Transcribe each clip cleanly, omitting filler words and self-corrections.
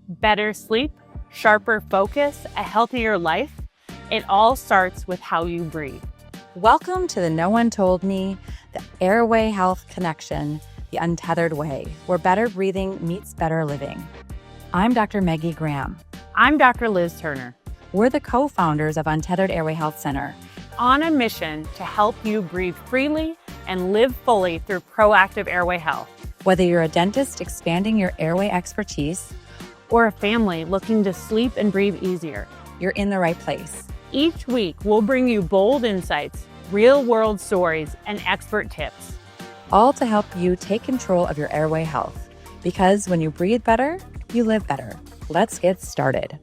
better sleep, sharper focus, a healthier life. It all starts with how you breathe. Welcome to the No One Told Me, the Airway Health Connection, the Untethered Way, where better breathing meets better living. I'm Dr. Maggie Graham. I'm Dr. Liz Turner. We're the co-founders of Untethered Airway Health Center, on a mission to help you breathe freely and live fully through proactive airway health. Whether you're a dentist expanding your airway expertise, or a family looking to sleep and breathe easier, you're in the right place. Each week, we'll bring you bold insights, real-world stories, and expert tips. All to help you take control of your airway health. Because when you breathe better, you live better. Let's get started.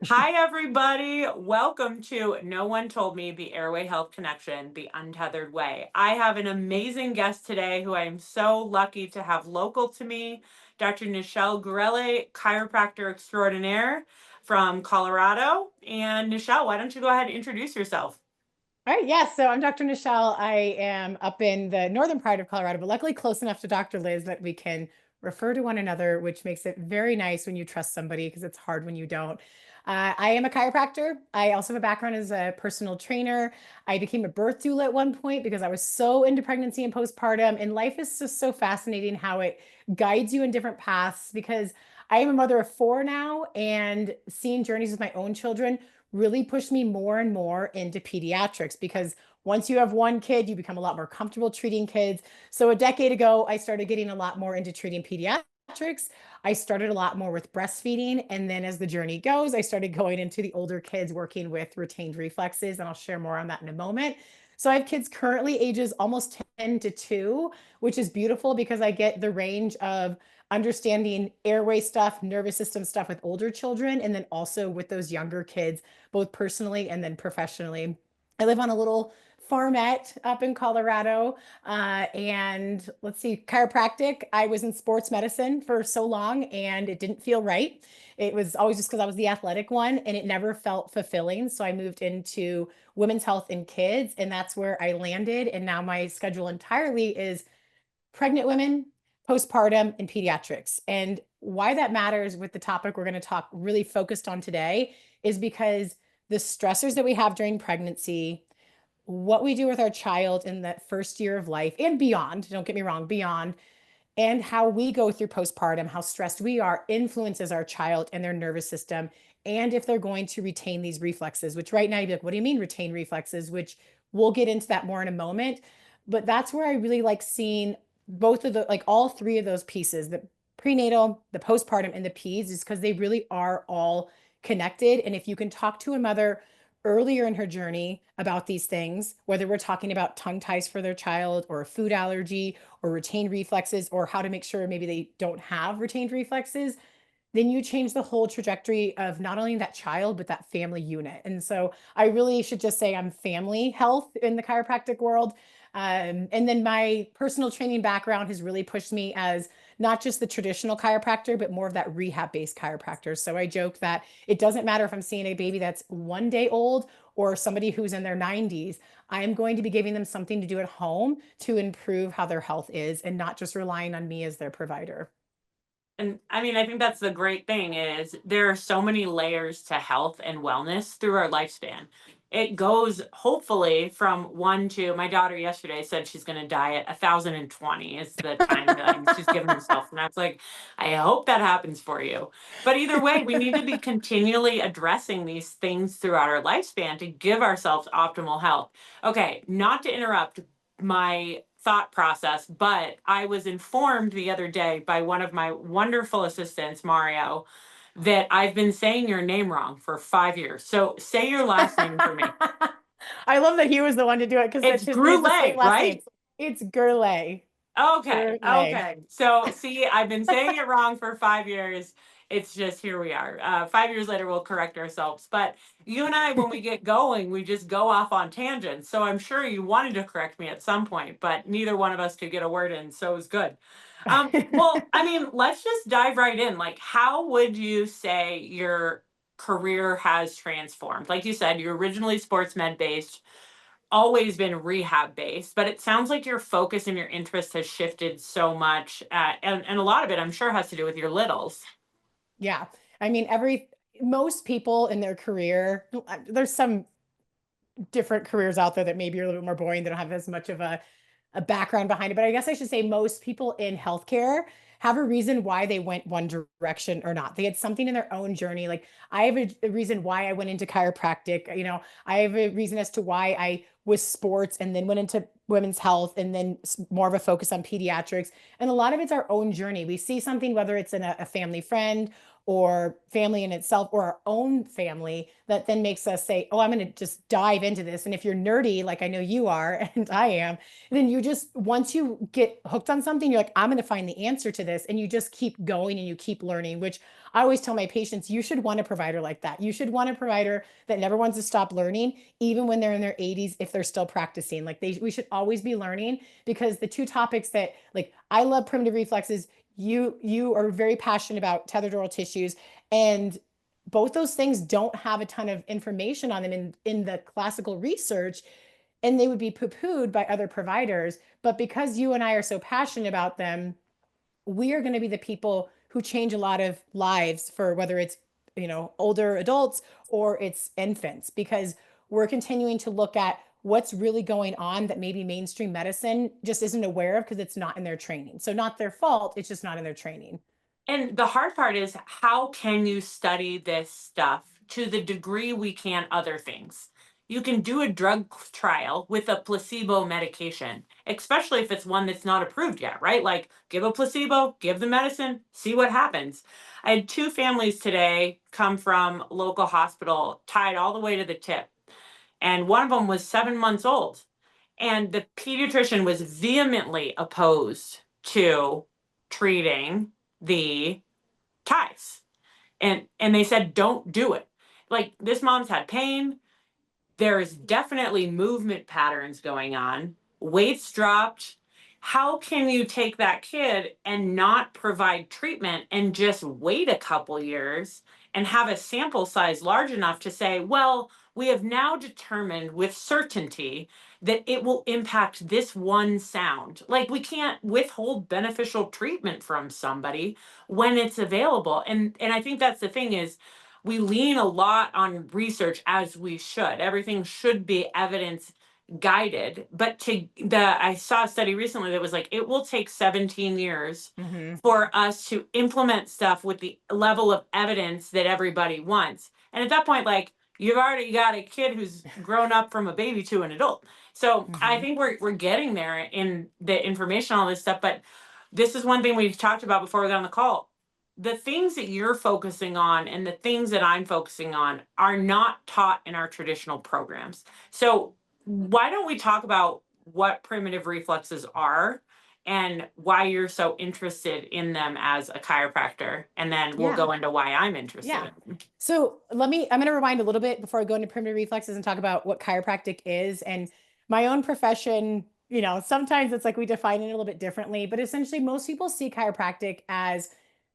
Hi, everybody. Welcome to No One Told Me, the Airway Health Connection, the Untethered Way. I have an amazing guest today who I am so lucky to have local to me, Dr. Nichelle Gurule, chiropractor extraordinaire from Colorado. And Nichelle, why don't you go ahead and introduce yourself? All right, yes. So I'm Dr. Nichelle. I am up in the northern part of Colorado, but luckily close enough to Dr. Liz that we can refer to one another, which makes it very nice when you trust somebody because it's hard when you don't. I am a chiropractor. I also have a background as a personal trainer. I became a birth doula at one point because I was so into pregnancy and postpartum. And life is just so fascinating how it guides you in different paths because I am a mother of 4 now, and seeing journeys with my own children really pushed me more and more into pediatrics because once you have one kid, you become a lot more comfortable treating kids. So a decade ago, I started getting a lot more into treating pediatrics. I started a lot more with breastfeeding. And then as the journey goes, I started going into the older kids working with retained reflexes. And I'll share more on that in a moment. So I have kids currently ages almost 10 to 2, which is beautiful because I get the range of understanding airway stuff, nervous system stuff with older children, and then also with those younger kids, both personally and then professionally. I live on a little farmette up in Colorado. And let's see, chiropractic. I was in sports medicine for so long and it didn't feel right. It was always just because I was the athletic one and it never felt fulfilling. So I moved into women's health and kids, and that's where I landed. And now my schedule entirely is pregnant women, postpartum, and pediatrics. And why that matters with the topic we're going to talk really focused on today is because the stressors that we have during pregnancy, what we do with our child in that first year of life and beyond, don't get me wrong, beyond, and how we go through postpartum, how stressed we are, influences our child and their nervous system. And if they're going to retain these reflexes, which right now you'd be like, what do you mean retain reflexes? Which we'll get into that more in a moment. But that's where I really like seeing both of the, like all 3 of those pieces, the prenatal, the postpartum, and the peds, is because they really are all connected. And if you can talk to a mother earlier in her journey about these things, whether we're talking about tongue ties for their child or a food allergy or retained reflexes or how to make sure maybe they don't have retained reflexes, then you change the whole trajectory of not only that child, but that family unit. And so I really should just say I'm family health in the chiropractic world. And then my personal training background has really pushed me as not just the traditional chiropractor, but more of that rehab-based chiropractor. So I joke that it doesn't matter if I'm seeing a baby that's 1 day old or somebody who's in their 90s, I'm going to be giving them something to do at home to improve how their health is and not just relying on me as their provider. And I mean, I think that's the great thing is there are so many layers to health and wellness through our lifespan. It goes hopefully from 1 to my daughter yesterday said she's going to diet 1,020 is the time that she's given herself. And I was like, I hope that happens for you. But either way, we need to be continually addressing these things throughout our lifespan to give ourselves optimal health. Okay, not to interrupt my thought process, but I was informed the other day by one of my wonderful assistants, Mario, that I've been saying your name wrong for 5 years. So say your last name for me. I love that he was the one to do it because It's his Gurule, last right? name. It's Gurule. Okay. Gurule. Okay. So see, I've been saying it wrong for 5 years. It's just here we are. 5 years later, we'll correct ourselves. But you and I, when we get going, we just go off on tangents. So I'm sure you wanted to correct me at some point, but neither one of us could get a word in. So it was good. Well, I mean, let's just dive right in. Like, how would you say your career has transformed? Like you said, you're originally sports med based, always been rehab based, but it sounds like your focus and your interest has shifted so much. And a lot of it, I'm sure, has to do with your littles. Yeah. I mean, most people in their career, there's some different careers out there that maybe are a little bit more boring. They don't have as much of a background behind it. But I guess I should say most people in healthcare have a reason why they went one direction or not. They had something in their own journey. Like I have a reason why I went into chiropractic. I have a reason as to why I was sports and then went into women's health and then more of a focus on pediatrics. And a lot of it's our own journey. We see something, whether it's in a family friend or family in itself or our own family, that then makes us say, oh, I'm going to just dive into this. And if you're nerdy, like I know you are, and I am, then you just, once you get hooked on something, you're like, I'm going to find the answer to this. And you just keep going and you keep learning, which I always tell my patients, you should want a provider like that. You should want a provider that never wants to stop learning, even when they're in their 80s, if they're still practicing. Like we should always be learning, because the two topics that, like, I love primitive reflexes. You are very passionate about tethered oral tissues, and both those things don't have a ton of information on them in the classical research, and they would be poo-pooed by other providers. But because you and I are so passionate about them, we are going to be the people who change a lot of lives, for whether it's older adults or it's infants, because we're continuing to look at what's really going on that maybe mainstream medicine just isn't aware of because it's not in their training. So not their fault, it's just not in their training. And the hard part is, how can you study this stuff to the degree we can other things? You can do a drug trial with a placebo medication, especially if it's one that's not approved yet, right? Like, give a placebo, give the medicine, see what happens. I had two families today come from local hospital, tied all the way to the tip. And one of them was 7 months old. And the pediatrician was vehemently opposed to treating the ties. And they said, don't do it. Like, this mom's had pain. There's definitely movement patterns going on. Weights dropped. How can you take that kid and not provide treatment and just wait a couple years and have a sample size large enough to say, well, we have now determined with certainty that it will impact this one sound. Like, we can't withhold beneficial treatment from somebody when it's available. And I think that's the thing, is we lean a lot on research, as we should. Everything should be evidence guided. But I saw a study recently that was like, it will take 17 years Mm-hmm. for us to implement stuff with the level of evidence that everybody wants. And at that point, like, you've already got a kid who's grown up from a baby to an adult. So I Mm-hmm. think we're getting there in the information, all this stuff. But this is one thing we've talked about before we got on the call. The things that you're focusing on and the things that I'm focusing on are not taught in our traditional programs. So why don't we talk about what primitive reflexes are and why you're so interested in them as a chiropractor, and then we'll Yeah. go into why I'm interested Yeah. in them. So I'm going to rewind a little bit before I go into primitive reflexes and talk about what chiropractic is. And my own profession, sometimes it's like we define it a little bit differently, but essentially most people see chiropractic as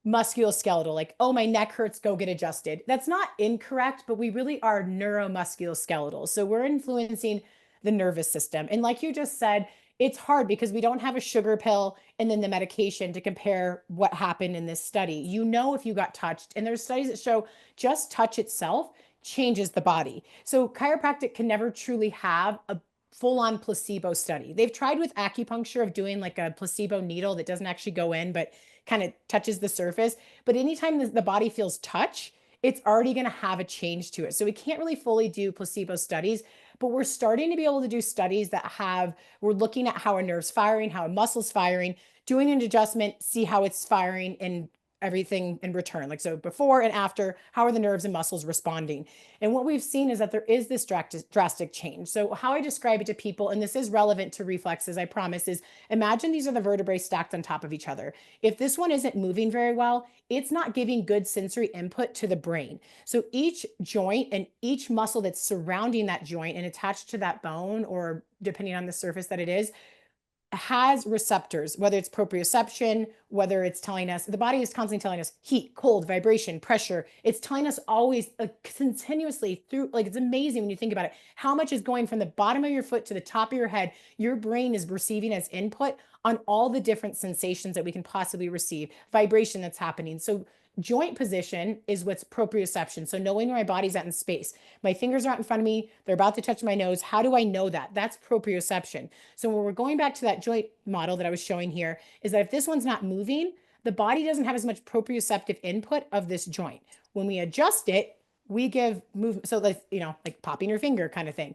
musculoskeletal, like, oh, my neck hurts, go get adjusted. That's not incorrect, but we really are neuromusculoskeletal. So we're influencing the nervous system. And like you just said, it's hard because we don't have a sugar pill and then the medication to compare what happened in this study. If you got touched, and there's studies that show just touch itself changes the body. So chiropractic can never truly have a full-on placebo study. They've tried with acupuncture of doing like a placebo needle that doesn't actually go in, but kind of touches the surface. But anytime the body feels touch, it's already going to have a change to it. So we can't really fully do placebo studies, but we're starting to be able to do studies we're looking at how a nerve's firing, how a muscle's firing, doing an adjustment, see how it's firing and everything in return. Like, so before and after, how are the nerves and muscles responding? And what we've seen is that there is this drastic change. So how I describe it to people, and this is relevant to reflexes, I promise, is imagine these are the vertebrae stacked on top of each other. If this one isn't moving very well, it's not giving good sensory input to the brain. So each joint and each muscle that's surrounding that joint and attached to that bone, or depending on the surface that it is, has receptors, whether it's proprioception, whether it's telling us, the body is constantly telling us heat, cold, vibration, pressure. It's telling us always continuously through, like, it's amazing when you think about it, how much is going from the bottom of your foot to the top of your head. Your brain is receiving as input on all the different sensations that we can possibly receive, vibration that's happening. So joint position is what's proprioception. So knowing where my body's at in space. My fingers are out in front of me. They're about to touch my nose. How do I know that? That's proprioception. So when we're going back to that joint model that I was showing here, is that if this one's not moving, the body doesn't have as much proprioceptive input of this joint. When we adjust it, we give movement. So like, like popping your finger kind of thing.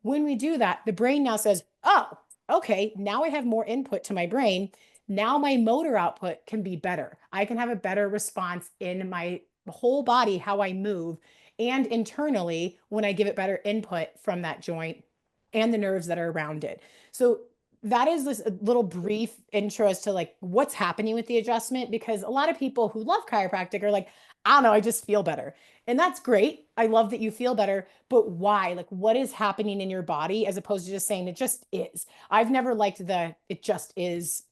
When we do that, the brain now says, oh, okay, now I have more input to my brain. Now my motor output can be better. I can have a better response in my whole body, how I move, and internally when I give it better input from that joint and the nerves that are around it. So that is this little brief intro as to like what's happening with the adjustment, because a lot of people who love chiropractic are like, I don't know, I just feel better. And that's great. I love that you feel better, but why? Like, what is happening in your body as opposed to just saying it just is? I've never liked the it just is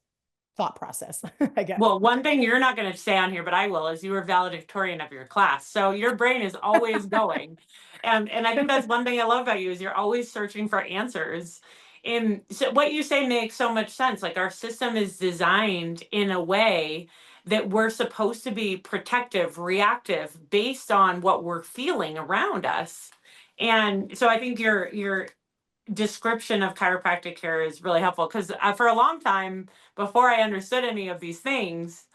thought process, I guess. Well, one thing you're not going to say on here, but I will, is you were valedictorian of your class. So your brain is always going. And I think that's one thing I love about you is you're always searching for answers. And so what you say makes so much sense. Like our system is designed in a way that we're supposed to be protective, reactive based on what we're feeling around us. And so I think your description of chiropractic care is really helpful because for a long time before I understood any of these things,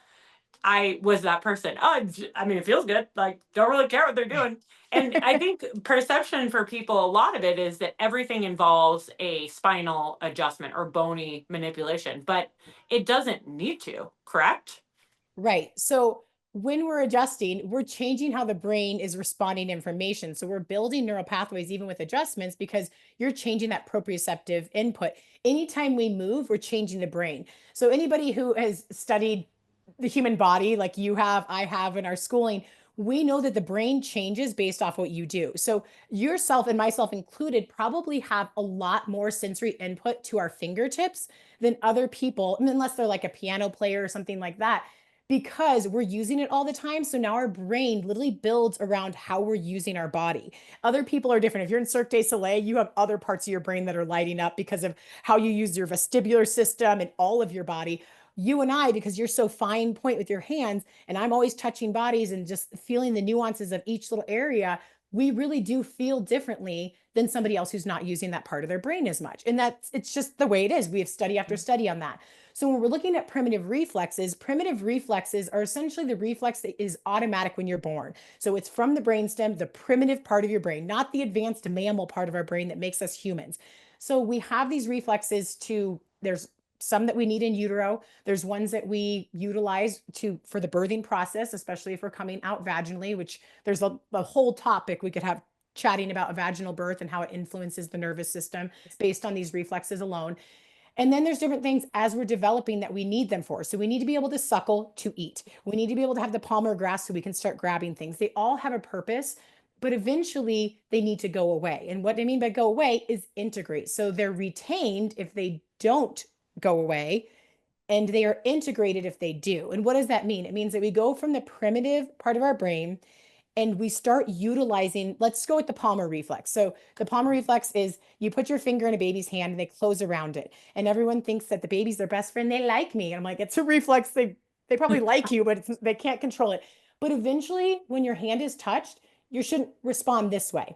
I was that person. Oh, I mean, it feels good. Like, don't really care what they're doing. And I think perception for people, a lot of it is that everything involves a spinal adjustment or bony manipulation, but it doesn't need to, correct? Right. So when we're adjusting, we're changing how the brain is responding to information. So we're building neural pathways even with adjustments because you're changing that proprioceptive input. Anytime we move, we're changing the brain. So anybody who has studied the human body, like you have, I have in our schooling, we know that the brain changes based off what you do. So yourself and myself included probably have a lot more sensory input to our fingertips than other people, unless they're like a piano player or something like that, because we're using it all the time. So now our brain literally builds around how we're using our body. Other people are different. If you're in Cirque du Soleil, you have other parts of your brain that are lighting up because of how you use your vestibular system and all of your body. You and I, because you're so fine point with your hands, and I'm always touching bodies and just feeling the nuances of each little area, we really do feel differently than somebody else who's not using that part of their brain as much. And it's just the way it is. We have study after study on that. So when we're looking at primitive reflexes are essentially the reflex that is automatic when you're born. So it's from the brainstem, the primitive part of your brain, not the advanced mammal part of our brain that makes us humans. So we have these reflexes there's some that we need in utero. There's ones that we utilize for the birthing process, especially if we're coming out vaginally, which there's a whole topic we could have chatting about vaginal birth and how it influences the nervous system based on these reflexes alone. And then there's different things as we're developing that we need them for. So we need to be able to suckle to eat. We need to be able to have the Palmar grasp so we can start grabbing things. They all have a purpose, but eventually they need to go away. And what I mean by go away is integrate. So they're retained if they don't go away, and they are integrated if they do. And what does that mean? It means that we go from the primitive part of our brain and we start utilizing, let's go with the Palmar reflex. So the Palmar reflex is you put your finger in a baby's hand and they close around it. And everyone thinks that the baby's their best friend. They like me. And I'm like, it's a reflex. They probably like you, but they can't control it. But eventually when your hand is touched, you shouldn't respond this way.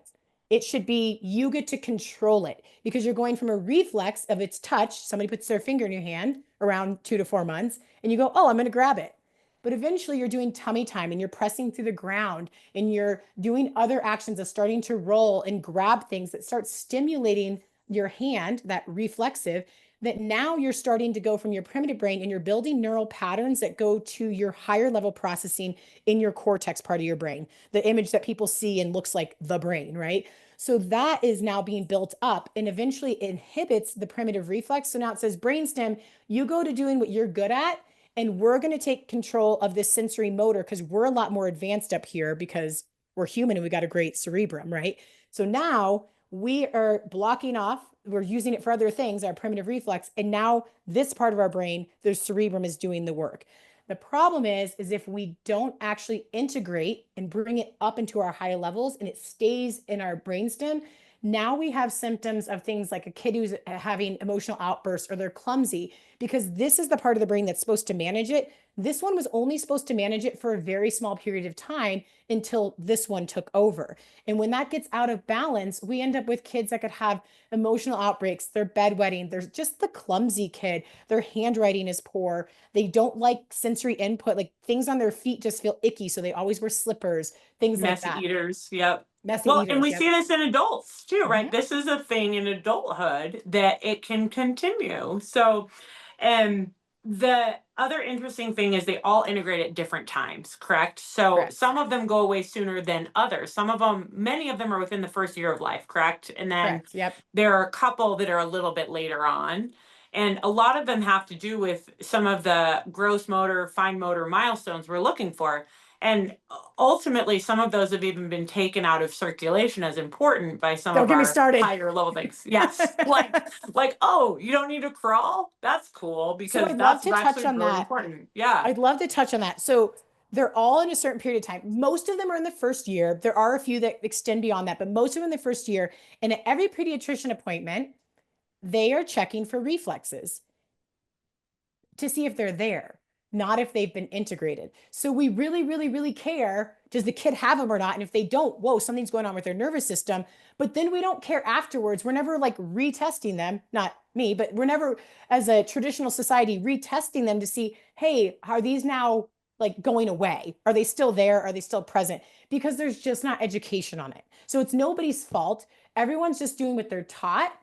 It should be you get to control it because you're going from a reflex of its touch. Somebody puts their finger in your hand around 2 to 4 months and you go, oh, I'm going to grab it. But eventually you're doing tummy time and you're pressing through the ground and you're doing other actions of starting to roll and grab things that start stimulating your hand, that reflexive, that now you're starting to go from your primitive brain and you're building neural patterns that go to your higher level processing in your cortex part of your brain, the image that people see and looks like the brain, right? So that is now being built up and eventually inhibits the primitive reflex. So now it says, brainstem, you go to doing what you're good at, and we're going to take control of this sensory motor because we're a lot more advanced up here because we're human and we got a great cerebrum, right? So now we are blocking off, we're using it for other things, our primitive reflex. And now this part of our brain, the cerebrum, is doing the work. The problem is if we don't actually integrate and bring it up into our higher levels and it stays in our brainstem, now we have symptoms of things like a kid who's having emotional outbursts or they're clumsy because this is the part of the brain that's supposed to manage it, This one was only supposed to manage it for a very small period of time until this one took over. And when that gets out of balance, we end up with kids that could have emotional outbreaks. They're bedwetting. There's just the clumsy kid. Their handwriting is poor. They don't like sensory input. Like things on their feet just feel icky. So they always wear slippers, things like Messy that. eaters. Yep. Messy Well, and eaters. we Yep. see this in adults too, right? Mhm. This is a thing in adulthood that it can continue. So, and the other interesting thing is they all integrate at different times, correct? So Correct. some of them go away sooner than others. Some of them, many of them are within the first year of life, correct? And then Correct. Yep. there are a couple that are a little bit later on. And a lot of them have to do with some of the gross motor, fine motor milestones we're looking for. And ultimately, some of those have even been taken out of circulation as important by some Don't of get me our started. higher level things. Yes, like oh, you don't need to crawl? That's cool So because I'd love that's to touch actually on really that. important. Yeah, I'd love to touch on that. So they're all in a certain period of time. Most of them are in the first year. There are a few that extend beyond that, but most of them in the first year. And at every pediatrician appointment, they are checking for reflexes to see if they're there, not if they've been integrated. So we really, really, really care, does the kid have them or not? And if they don't, whoa, something's going on with their nervous system. But then we don't care afterwards. We're never like retesting them, not me, but we're never, as a traditional society, retesting them to see, hey, are these now like going away? Are they still there? Are they still present? Because there's just not education on it. So it's nobody's fault. Everyone's just doing what they're taught,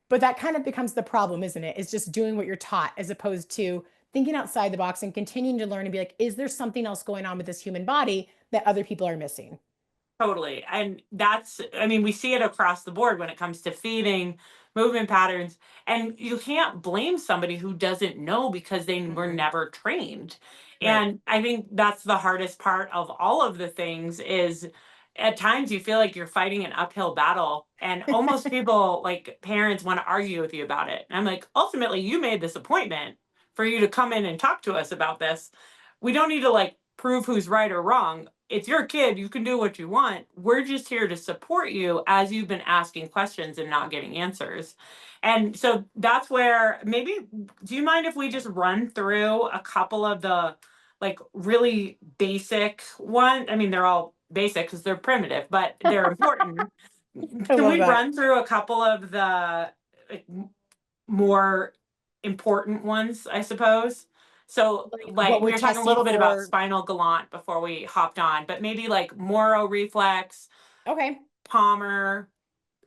but that kind of becomes the problem, isn't it? It's just doing what you're taught as opposed to thinking outside the box and continuing to learn and be like, is there something else going on with this human body that other people are missing? totally. And that's, I mean, we see it across the board when it comes to feeding, movement patterns, and you can't blame somebody who doesn't know because they were Mm-mm. never trained. Right. And I think that's the hardest part of all of the things is at times you feel like you're fighting an uphill battle and almost people like parents want to argue with you about it. And I'm like, ultimately you made this appointment for you to come in and talk to us about this. We don't need to like prove who's right or wrong. It's your kid. You can do what you want. We're just here to support you as you've been asking questions and not getting answers. And so that's where maybe, do you mind if we just run through a couple of the like really basic one? I mean, they're all basic because they're primitive, but they're important. I Can love we that. run through a couple of the like, more important ones, I suppose? So, Like what like we we're were talking a testing little bit about for. spinal galant before we hopped on, but maybe like Moro reflex, Okay. Palmar,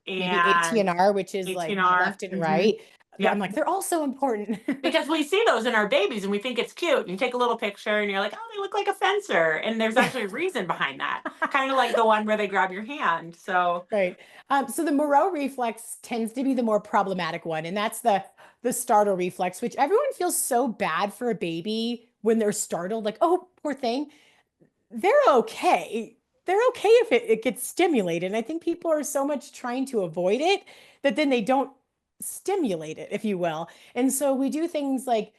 Maybe and ATNR, which is like ATNR. left and right. I'm Yep. like, they're all so important. Because we see those in our babies and we think it's cute. And you take a little picture and you're like, oh, they look like a fencer. And there's actually a reason behind that. Kind of like the one where they grab your hand. So, Right. So the Moro reflex tends to be the more problematic one, and that's the startle reflex, which everyone feels so bad for a baby when they're startled, like, oh, poor thing. They're okay. They're okay if it gets stimulated. And I think people are so much trying to avoid it that then they don't stimulate it, if you will. And so we do things like,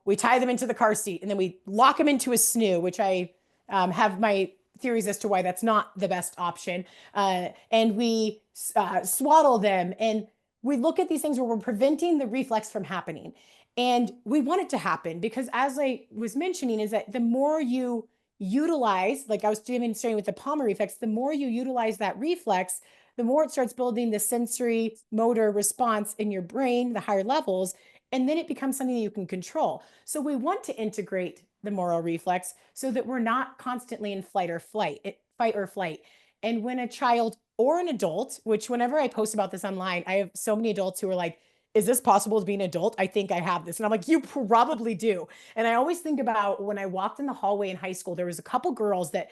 we tie them into the car seat and then we lock them into a snoo, which I have my theories as to why that's not the best option. And we swaddle them and we look at these things where we're preventing the reflex from happening. And we want it to happen because, as I was mentioning, is that the more you utilize, like I was demonstrating with the Palmar reflex, the more you utilize that reflex, the more it starts building the sensory motor response in your brain, the higher levels, and then it becomes something that you can control. So we want to integrate the Moro reflex so that we're not constantly in fight or flight. And when a child or an adult, which whenever I post about this online, I have so many adults who are like, is this possible to be an adult? I think I have this. And I'm like, you probably do. And I always think about when I walked in the hallway in high school, there was a couple girls that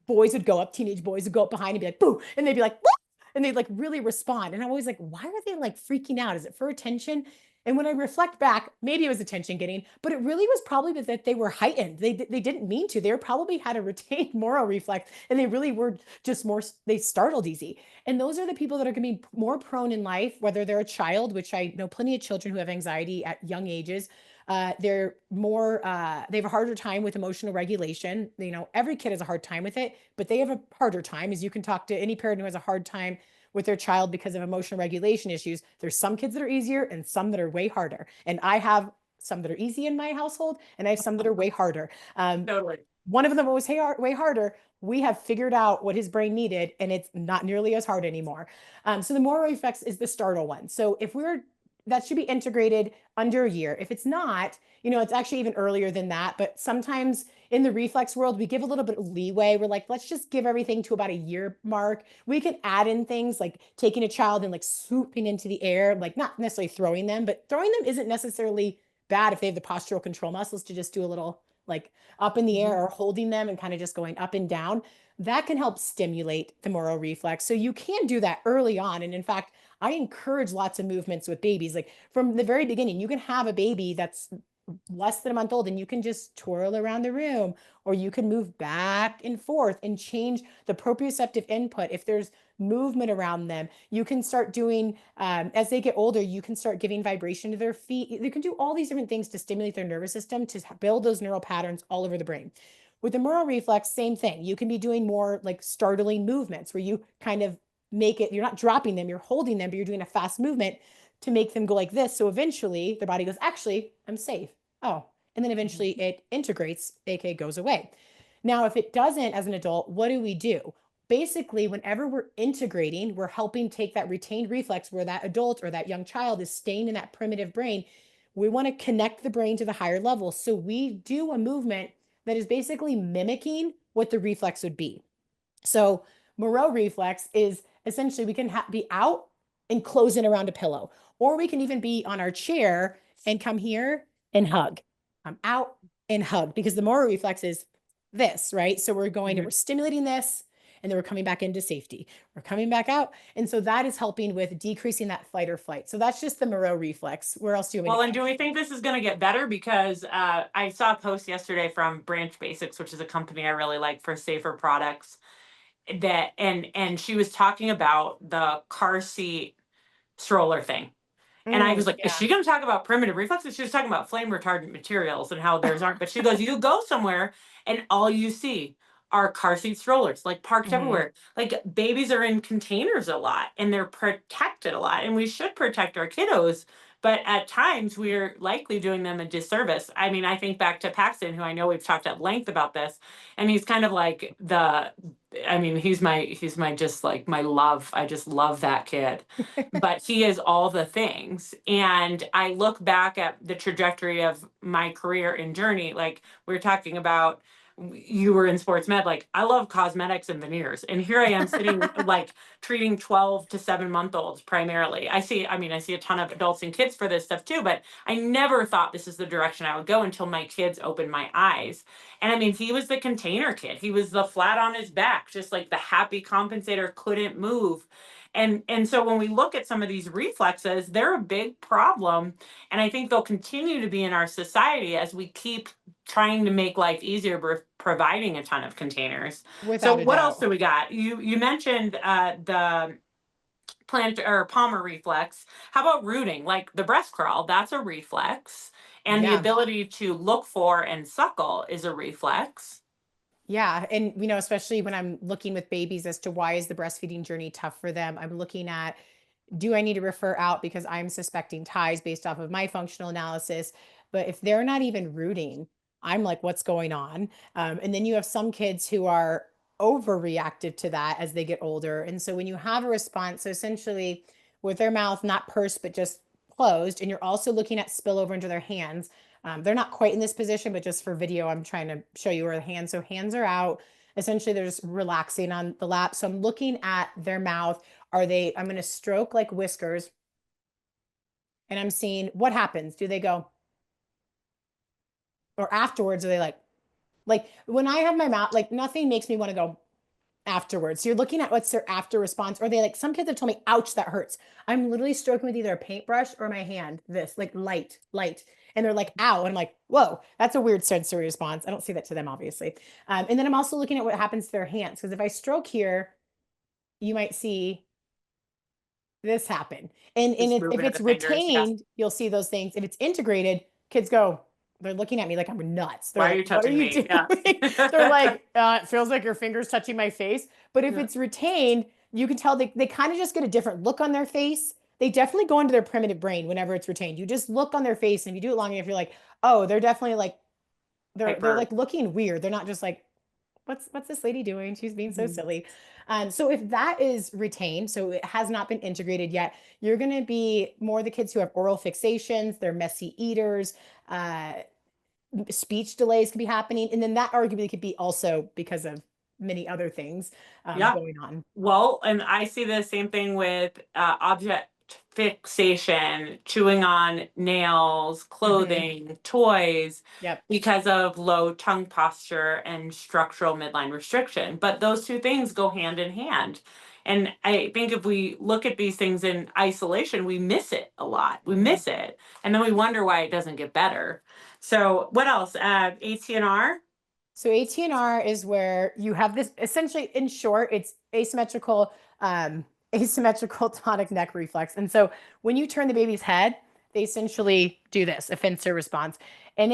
boys would go up, teenage boys would go up behind and be like, boo. And they'd be like, woo! And they'd like really respond. And I'm always like, why are they like freaking out? Is it for attention? And when I reflect back, maybe it was attention getting, but it really was probably that they were heightened. They didn't mean to. They probably had a retained Moro reflex and they really were just more, they startled easy. And those are the people that are going to be more prone in life, whether they're a child, which I know plenty of children who have anxiety at young ages. They're more, they have a harder time with emotional regulation. Every kid has a hard time with it, but they have a harder time, as you can talk to any parent who has a hard time with their child because of emotional regulation issues. There's some kids that are easier and some that are way harder. And I have some that are easy in my household, and I have some that are way harder. Totally. One of them was way harder. We have figured out what his brain needed, and it's not nearly as hard anymore. So the Moro reflex is the startle one. So if that should be integrated under a year. If it's not, it's actually even earlier than that. But sometimes in the reflex world, we give a little bit of leeway. We're like, let's just give everything to about a year mark. We can add in things like taking a child and like swooping into the air, like not necessarily throwing them, but throwing them isn't necessarily bad if they have the postural control muscles to just do a little like up in the air, or holding them and kind of just going up and down. That can help stimulate the Moro reflex. So you can do that early on. And in fact, I encourage lots of movements with babies. Like from the very beginning, you can have a baby that's less than a month old and you can just twirl around the room, or you can move back and forth and change the proprioceptive input. If there's movement around them, you can start doing, as they get older, you can start giving vibration to their feet. You can do all these different things to stimulate their nervous system, to build those neural patterns all over the brain. With the Moro reflex, same thing. You can be doing more like startling movements where you kind of make it, you're not dropping them, you're holding them, but you're doing a fast movement to make them go like this. So eventually their body goes, actually, I'm safe. Oh, and then eventually it integrates, aka goes away. Now, if it doesn't as an adult, what do? Basically, whenever we're integrating, we're helping take that retained reflex where that adult or that young child is staying in that primitive brain. We want to connect the brain to the higher level. So we do a movement that is basically mimicking what the reflex would be. So Moro reflex is essentially we can be out and close in around a pillow, or we can even be on our chair and come here and hug. I'm out and hug, because the Moro reflex is this, right? So we're going and we're stimulating this, and then we're coming back into safety. We're coming back out. And so that is helping with decreasing that fight or flight. So that's just the Moro reflex. Where else do you want me to And do we think this is going to get better? Because I saw a post yesterday from Branch Basics, which is a company I really like for safer products, that and she was talking about the car seat stroller thing. And I was like, is she going to talk about primitive reflexes? She was talking about flame retardant materials and how theirs aren't. But she goes, you go somewhere and all you see are car seat strollers, like parked everywhere. Like babies are in containers a lot and they're protected a lot. And we should protect our kiddos. But at times we're likely doing them a disservice. I mean, I think back to Paxton, who I know we've talked at length about this. And he's kind of like he's my just like my love. I just love that kid. But he is all the things. And I look back at the trajectory of my career and journey, like we were talking about, you were in sports med, like I love cosmetics and veneers. And here I am sitting like treating 12 to 7-month-olds primarily. I see a ton of adults and kids for this stuff too, but I never thought this is the direction I would go until my kids opened my eyes. And I mean, he was the container kid. He was the flat on his back, just like the happy compensator, couldn't move. And so when we look at some of these reflexes, they're a big problem. And I think they'll continue to be in our society as we keep trying to make life easier by providing a ton of containers. Without So a what doubt. else do we got? You mentioned the plantar or Palmar reflex. How about rooting? Like the breast crawl, that's a reflex. And the ability to look for and suckle is a reflex. Yeah. And, especially when I'm looking with babies as to why is the breastfeeding journey tough for them, I'm looking at, do I need to refer out because I'm suspecting ties based off of my functional analysis? But if they're not even rooting, I'm like, what's going on? And then you have some kids who are overreactive to that as they get older. And so when you have a response, so essentially with their mouth not pursed, but just closed, and you're also looking at spillover into their hands. They're not quite in this position, but just for video, I'm trying to show you where the hands. So hands are out. Essentially, they're just relaxing on the lap. So I'm looking at their mouth. I'm going to stroke like whiskers. And I'm seeing what happens. Do they go? Or afterwards, are they like when I have my mouth, like nothing makes me want to go afterwards. So you're looking at what's their after response. Or they like, some kids have told me, ouch, that hurts. I'm literally stroking with either a paintbrush or my hand, this like light. And they're like, ow. And I'm like, whoa, that's a weird sensory response. I don't say that to them, obviously. And then I'm also looking at what happens to their hands. Because if I stroke here, you might see this happen. And if it's retained, you'll see those things. If it's integrated, kids go, they're looking at me like I'm nuts. They're Why like, are you touching me? doing? Yeah. They're like, it feels like your fingers touching my face. But if it's retained, you can tell they kind of just get a different look on their face. they definitely go into their primitive brain whenever it's retained. You just look on their face, and if you do it long enough, you're like, oh, they're definitely like they're Hyper. like looking weird. They're not just like, what's this lady doing? She's being so Mhm. silly. So if that is retained, so it has not been integrated yet, you're going to be more the kids who have oral fixations, they're messy eaters, uh, speech delays could be happening. And then that arguably could be also because of many other things Yeah. going on. Well, and I see the same thing with object fixation, chewing on nails, Mhm. clothing, toys, Yep. because of low tongue posture and structural midline restriction. But those two things go hand in hand. And I think if we look at these things in isolation, we miss it a lot. We Mhm. miss it. And then we wonder why it doesn't get better. So, what else? ATNR? So ATNR is where you have this, essentially, in short, it's asymmetrical, asymmetrical tonic neck reflex. And so when you turn the baby's head, they essentially do this, a pincer response. And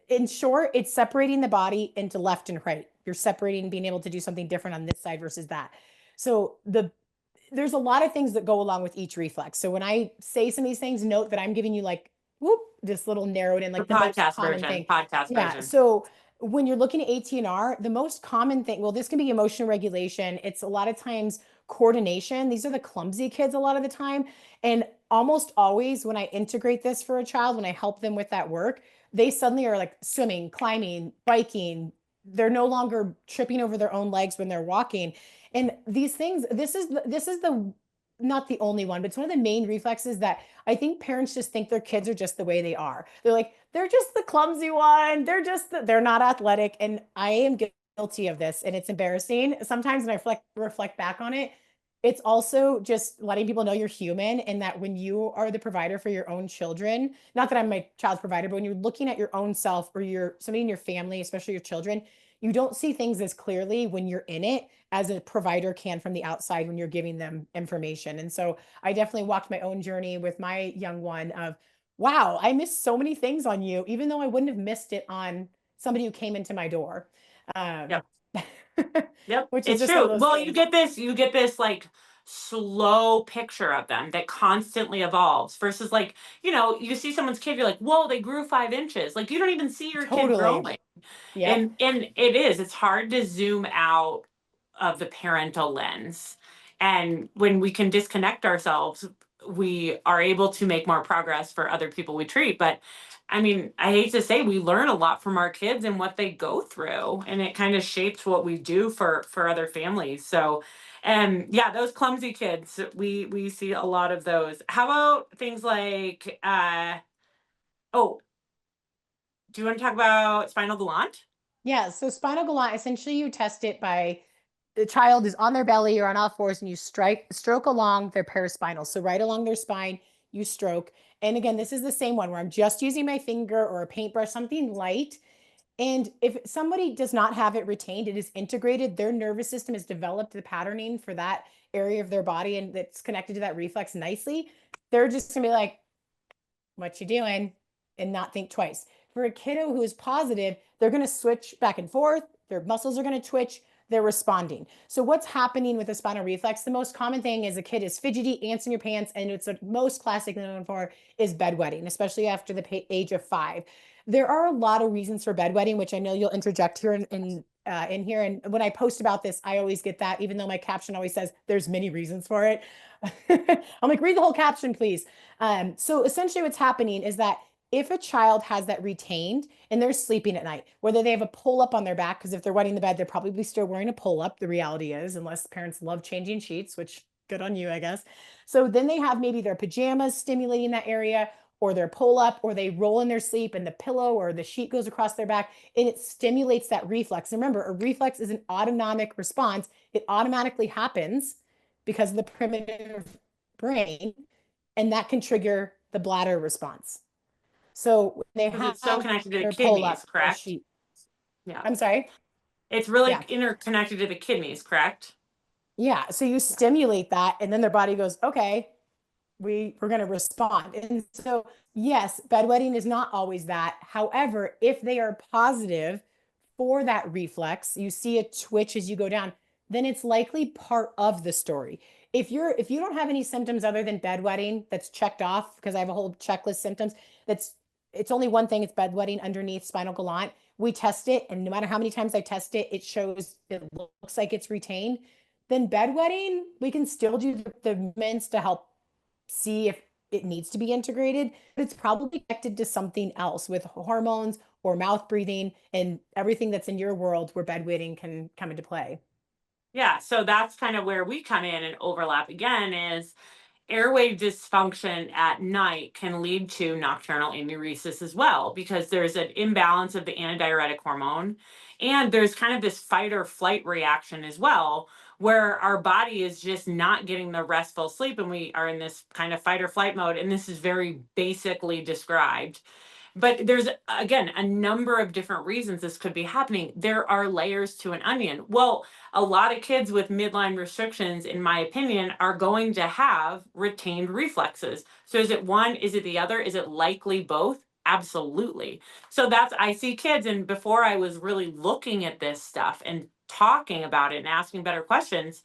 in short, it's separating the body into left and right. You're separating, being able to do something different on this side versus that. So there's a lot of things that go along with each reflex. So when I say some of these things, note that I'm giving you like, whoop, this little narrowed in, The like the most podcast common version. thing. Podcast Yeah. version. So when you're looking at ATNR, the most common thing, well, this can be emotion regulation. It's a lot of times coordination. These are the clumsy kids a lot of the time. And almost always when I integrate this for a child, when I help them with that work, they suddenly are like swimming, climbing, biking. They're no longer tripping over their own legs when they're walking. And these things, this is the not the only one, but it's one of the main reflexes that I think parents just think their kids are just the way they are. They're like, they're just the clumsy one. They're not athletic. And I am guilty of this, and it's embarrassing. Sometimes when I reflect back on it, it's also just letting people know you're human, and that when you are the provider for your own children, not that I'm my child's provider, but when you're looking at your own self or somebody in your family, especially your children, you don't see things as clearly when you're in it as a provider can from the outside when you're giving them information. And so I definitely walked my own journey with my young one of, wow, I missed so many things on you, even though I wouldn't have missed it on somebody who came into my door. Um, Yep. Yep, which is it's just one true. of those Well, things. you get this like slow picture of them that constantly evolves versus like, you see someone's kid, you're like, whoa, they grew 5 inches. Like you don't even see your kid Totally. growing. Yep. And it's hard to zoom out of the parental lens. And when we can disconnect ourselves, we are able to make more progress for other people we treat. But I mean, I hate to say we learn a lot from our kids and what they go through, and it kind of shapes what we do for other families. So, and yeah, those clumsy kids, we see a lot of those. How about things like oh, do you want to talk about spinal galant? Yeah. So spinal galant, essentially you test it by the child is on their belly or on all fours, and you stroke along their paraspinal. So right along their spine, you stroke. And again, this is the same one where I'm just using my finger or a paintbrush, something light. And if somebody does not have it retained, it is integrated, their nervous system has developed the patterning for that area of their body and that's connected to that reflex nicely. They're just gonna be like, what you doing? And not think twice. For a kiddo who is positive, they're going to switch back and forth. Their muscles are going to twitch. They're responding. So what's happening with a spinal reflex? The most common thing is a kid is fidgety, ants in your pants, and it's the most classic known for is bedwetting, especially after the age of 5. There are a lot of reasons for bedwetting, which I know you'll interject here in here. And when I post about this, I always get that, even though my caption always says there's many reasons for it. I'm like, read the whole caption, please. So essentially what's happening is that if a child has that retained and they're sleeping at night, whether they have a pull up on their back, because if they're wetting the bed, they're probably still wearing a pull up. The reality is, unless parents love changing sheets, which good on you, I guess. So then they have maybe their pajamas stimulating that area, or their pull up, or they roll in their sleep and the pillow or the sheet goes across their back and it stimulates that reflex. And remember, a reflex is an autonomic response. It automatically happens because of the primitive brain, and that can trigger the bladder response. So when they Because it's so have connected to the their pull kidneys, up or correct? sheet, Yeah. I'm sorry. It's really Yeah. interconnected to the kidneys, correct? Yeah. So you Yeah. stimulate that and then their body goes, okay, we're going to respond. And so, yes, bedwetting is not always that. However, if they are positive for that reflex, you see a twitch as you go down. then it's likely part of the story. If you don't have any symptoms other than bedwetting that's checked off, because I have a whole checklist symptoms, that's it's only one thing, it's bedwetting underneath spinal galant. We test it, and no matter how many times I test it, it looks like it's retained. Then bedwetting, we can still do the movements to help see if it needs to be integrated, but it's probably connected to something else with hormones or mouth breathing and everything that's in your world where bedwetting can come into play. Yeah, so that's kind of where we come in and overlap again is airway dysfunction at night can lead to nocturnal enuresis as well because there's an imbalance of the antidiuretic hormone and there's kind of this fight or flight reaction as well where our body is just not getting the restful sleep and we are in this kind of fight or flight mode, and this is very basically described. But there's, again, a number of different reasons this could be happening. There are layers to an onion. Well, a lot of kids with midline restrictions, in my opinion, are going to have retained reflexes. So is it one? Is it the other? Is it likely both? Absolutely. So that's, I see kids, and before I was really looking at this stuff and talking about it and asking better questions,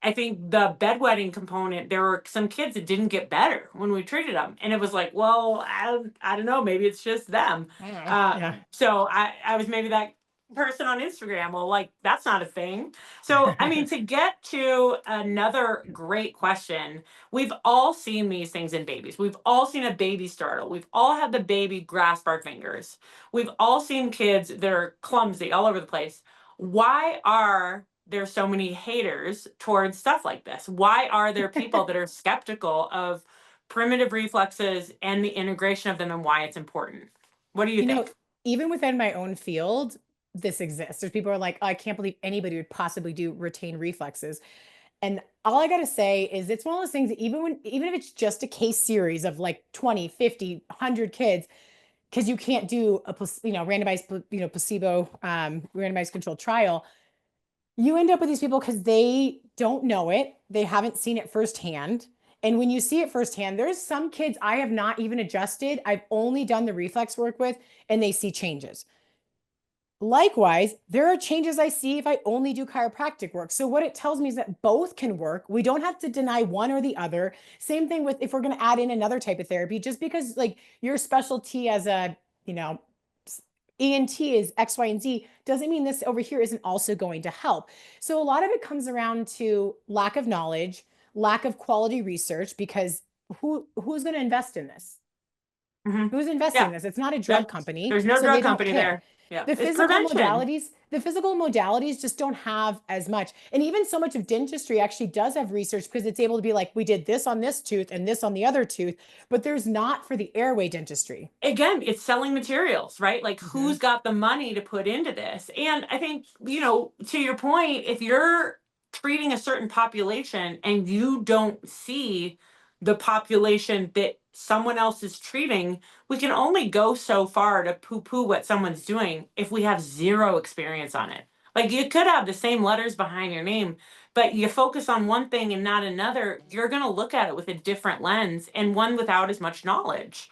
I think the bedwetting component, there were some kids that didn't get better when we treated them. And it was like, well, I don't know, maybe it's just them. Yeah. So I was maybe that person on Instagram. Well, like, that's not a thing. So, I mean, to get to another great question, we've all seen these things in babies. We've all seen a baby startle. We've all had the baby grasp our fingers. We've all seen kids that are clumsy all over the place. Why are there so many haters towards stuff like this? Why are there people that are skeptical of primitive reflexes and the integration of them and why it's important? What do you You know, think? even within my own field, this exists. There's people who are like, "Oh, I can't believe anybody would possibly do retain reflexes." And all I got to say is it's one of those things that even if it's just a case series of like 20, 50, 100 kids, because you can't do a randomized placebo randomized controlled trial, you end up with these people because they don't know it. They haven't seen it firsthand. And when you see it firsthand, there's some kids I have not even adjusted. I've only done the reflex work with, and they see changes. Likewise, there are changes I see if I only do chiropractic work. So what it tells me is that both can work. We don't have to deny one or the other. Same thing with if we're going to add in another type of therapy, just because like your specialty as a, you know, ENT is X, Y, and Z doesn't mean this over here isn't also going to help. So a lot of it comes around to lack of knowledge, lack of quality research, because who's going to invest in this? Mhm. Who's investing Yeah, in this? It's not a drug that's, company, there's no so they drug don't company care. there. Yeah, The it's physical prevention. modalities, the physical modalities just don't have as much. And even so much of dentistry actually does have research because it's able to be like, we did this on this tooth and this on the other tooth, but there's not for the airway dentistry. Again, it's selling materials, right? Like, Mhm. who's got the money to put into this? And I think, to your point, if you're treating a certain population and you don't see the population that someone else is treating, we can only go so far to poo poo what someone's doing if we have zero experience on it. Like, you could have the same letters behind your name, but you focus on one thing and not another, you're going to look at it with a different lens and one without as much knowledge.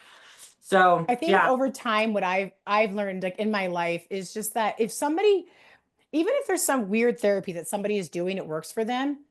So, I think yeah. over time, what I've learned like in my life is just that if somebody, even if there's some weird therapy that somebody is doing, it works for them.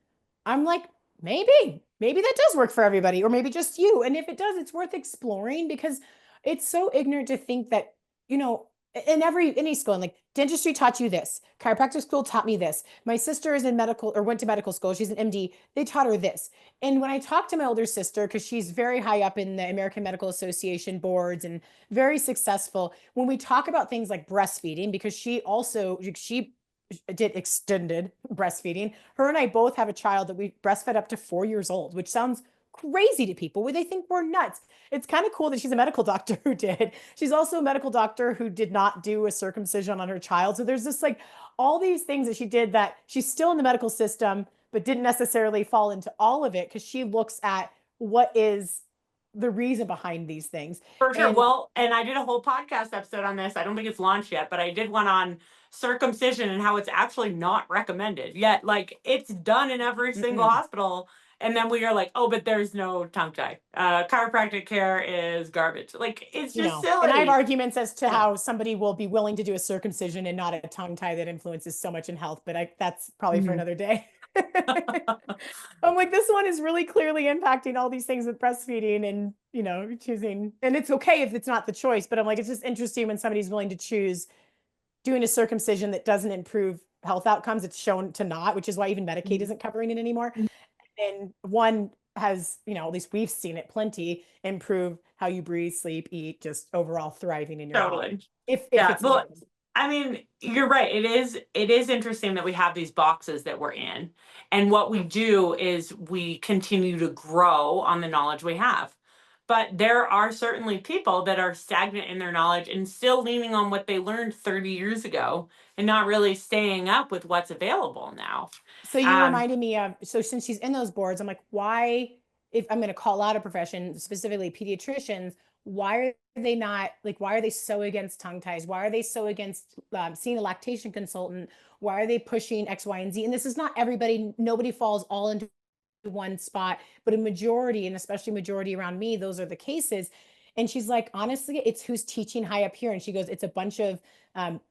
I'm like, maybe that does work for everybody, or maybe just you. And if it does, it's worth exploring because it's so ignorant to think that, you know, in any school, and like dentistry taught you this, chiropractic school taught me this. My sister is in medical or went to medical school. She's an MD. They taught her this. And when I talked to my older sister, because she's very high up in the American Medical Association boards and very successful, when we talk about things like breastfeeding, because she did extended breastfeeding. Her and I both have a child that we breastfed up to 4 years old, which sounds crazy to people where they think we're nuts. It's kind of cool that she's a medical doctor who did. She's also a medical doctor who did not do a circumcision on her child. So there's just like all these things that she did that she's still in the medical system, but didn't necessarily fall into all of it because she looks at what is the reason behind these things. For sure. And Well, and I did a whole podcast episode on this. I don't think it's launched yet, but I did one on circumcision and how it's actually not recommended. Yet, like, it's done in every single mm-mm. hospital. And then we are like, oh, but there's no tongue tie. Chiropractic care is garbage. Like, it's You just know, and I have silly. arguments as to Yeah. how somebody will be willing to do a circumcision and not a tongue tie that influences so much in health, but that's probably for Mhm. another day. I'm like, this one is really clearly impacting all these things with breastfeeding and, choosing. And it's okay if it's not the choice, but I'm like, it's just interesting when somebody's willing to choose doing a circumcision that doesn't improve health outcomes. It's shown to not, which is why even Medicaid isn't covering it anymore. And one has, at least we've seen it plenty, improve how you breathe, sleep, eat, just overall thriving in your body. Totally. If Yeah. it's Well, needed. I mean, you're right. It is interesting that we have these boxes that we're in. And what we do is we continue to grow on the knowledge we have. But there are certainly people that are stagnant in their knowledge and still leaning on what they learned 30 years ago and not really staying up with what's available now. So you Um, reminded me of, so since she's in those boards, I'm like, why, if I'm going to call out a profession, specifically pediatricians, why are they not like, why are they so against tongue ties? Why are they so against seeing a lactation consultant? Why are they pushing X, Y, and Z? And this is not everybody, nobody falls all into one spot, but a majority, and especially majority around me, those are the cases. And she's like, honestly, it's who's teaching high up here. And she goes, it's a bunch of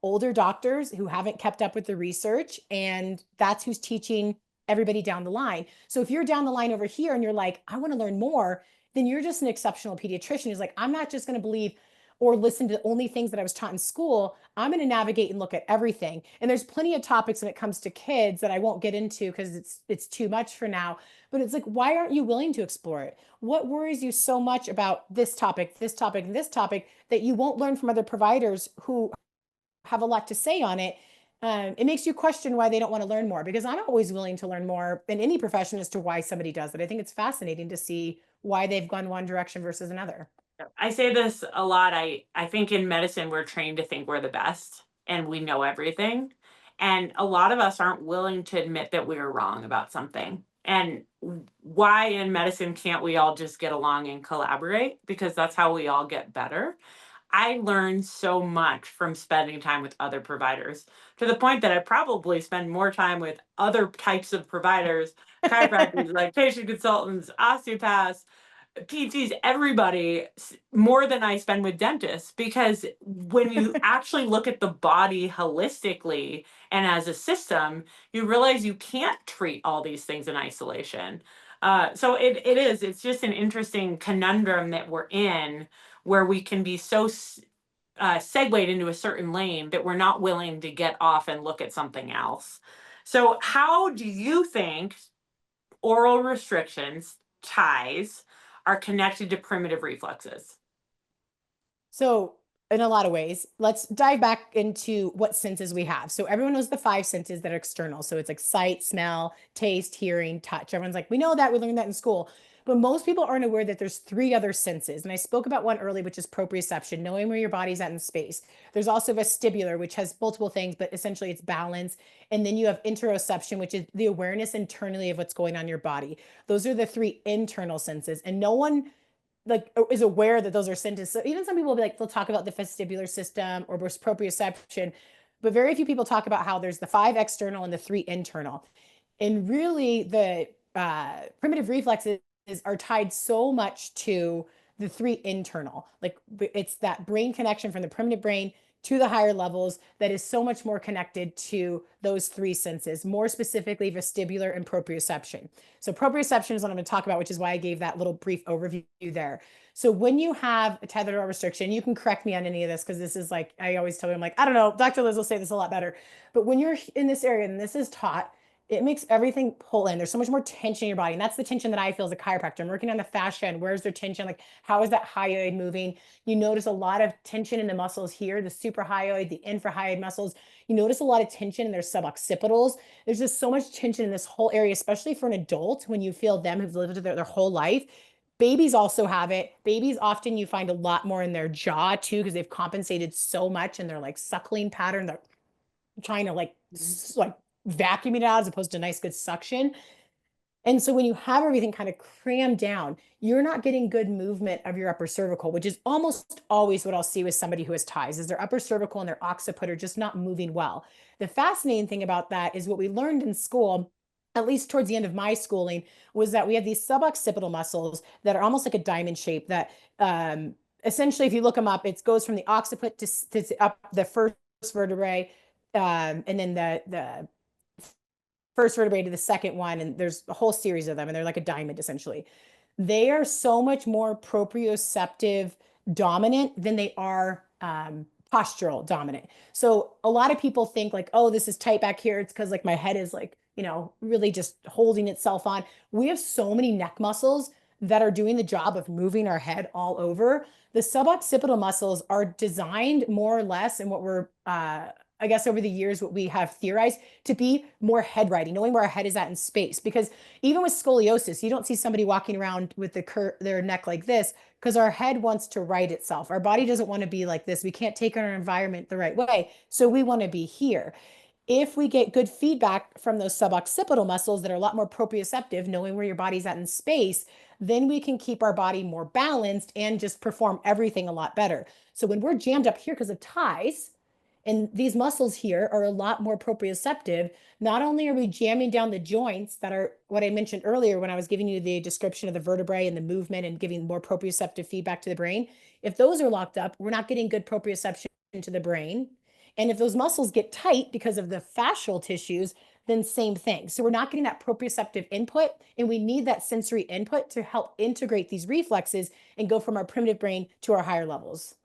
older doctors who haven't kept up with the research, and that's who's teaching everybody down the line. So if you're down the line over here and you're like, I want to learn more, then you're just an exceptional pediatrician who's like, I'm not just going to believe or listen to only things that I was taught in school. I'm going to navigate and look at everything. And there's plenty of topics when it comes to kids that I won't get into because it's too much for now. But it's like, why aren't you willing to explore it? What worries you so much about this topic, this topic, and this topic that you won't learn from other providers who have a lot to say on it? It makes you question why they don't want to learn more, because I'm always willing to learn more in any profession as to why somebody does it. I think it's fascinating to see why they've gone one direction versus another. I say this a lot. I think in medicine, we're trained to think we're the best and we know everything. And a lot of us aren't willing to admit that we were wrong about something. And why in medicine can't we all just get along and collaborate? Because that's how we all get better. I learned so much from spending time with other providers, to the point that I probably spend more time with other types of providers, chiropractors, lactation consultants, osteopaths, PTs, everybody, more than I spend with dentists, because when you actually look at the body holistically and as a system, you realize you can't treat all these things in isolation. So it's just an interesting conundrum that we're in, where we can be so segued into a certain lane that we're not willing to get off and look at something else. So, how do you think oral restrictions, ties, are connected to primitive reflexes? So, in a lot of ways, let's dive back into what senses we have. So, everyone knows the five senses that are external. So, it's like sight, smell, taste, hearing, touch. Everyone's like, we know that, we learned that in school. But most people aren't aware that there's three other senses. And I spoke about one early, which is proprioception, knowing where your body's at in space. There's also vestibular, which has multiple things, but essentially it's balance. And then you have interoception, which is the awareness internally of what's going on in your body. Those are the three internal senses. And no one like is aware that those are sentences. So even some people will be like, they'll talk about the vestibular system or proprioception, but very few people talk about how there's the five external and the three internal. And really the primitive reflexes are tied so much to the three internal. Like it's that brain connection from the primitive brain to the higher levels that is so much more connected to those three senses, more specifically vestibular and proprioception. So proprioception is what I'm going to talk about, which is why I gave that little brief overview there. So when you have a tethered or restriction, you can correct me on any of this because this is like, I always tell them like, I don't know, Dr. Liz will say this a lot better. But when you're in this area and this is taught, it makes everything pull in. There's so much more tension in your body. And that's the tension that I feel as a chiropractor. I'm working on the fascia and where's their tension? Like, how is that hyoid moving? You notice a lot of tension in the muscles here, the suprahyoid, the infrahyoid muscles. You notice a lot of tension in their suboccipitals. There's just so much tension in this whole area, especially for an adult when you feel them who've lived their whole life. Babies also have it. Babies often you find a lot more in their jaw too, because they've compensated so much in their like suckling pattern. They're trying to like vacuuming it out as opposed to nice good suction. And so when you have everything kind of crammed down, you're not getting good movement of your upper cervical, which is almost always what I'll see with somebody who has ties, is their upper cervical and their occiput are just not moving well. The fascinating thing about that is what we learned in school at least towards the end of my schooling, was that we have these suboccipital muscles that are almost like a diamond shape that essentially, if you look them up, it goes from the occiput to up the first vertebrae, and then the first vertebrae to the second one. And there's a whole series of them, and they're like a diamond essentially. They are so much more proprioceptive dominant than they are postural dominant. So a lot of people think like, oh, this is tight back here. It's because like my head is like, really just holding itself on. We have so many neck muscles that are doing the job of moving our head all over. The suboccipital muscles are designed more or less, and what we're I guess over the years, what we have theorized to be more head righting, knowing where our head is at in space. Because even with scoliosis, you don't see somebody walking around with their neck like this, because our head wants to right itself. Our body doesn't want to be like this. We can't take our environment the right way. So we want to be here. If we get good feedback from those suboccipital muscles that are a lot more proprioceptive, knowing where your body's at in space, then we can keep our body more balanced and just perform everything a lot better. So when we're jammed up here because of ties, and these muscles here are a lot more proprioceptive. Not only are we jamming down the joints that are what I mentioned earlier when I was giving you the description of the vertebrae and the movement and giving more proprioceptive feedback to the brain. If those are locked up, we're not getting good proprioception to the brain. And if those muscles get tight because of the fascial tissues, then same thing. So we're not getting that proprioceptive input, and we need that sensory input to help integrate these reflexes and go from our primitive brain to our higher levels.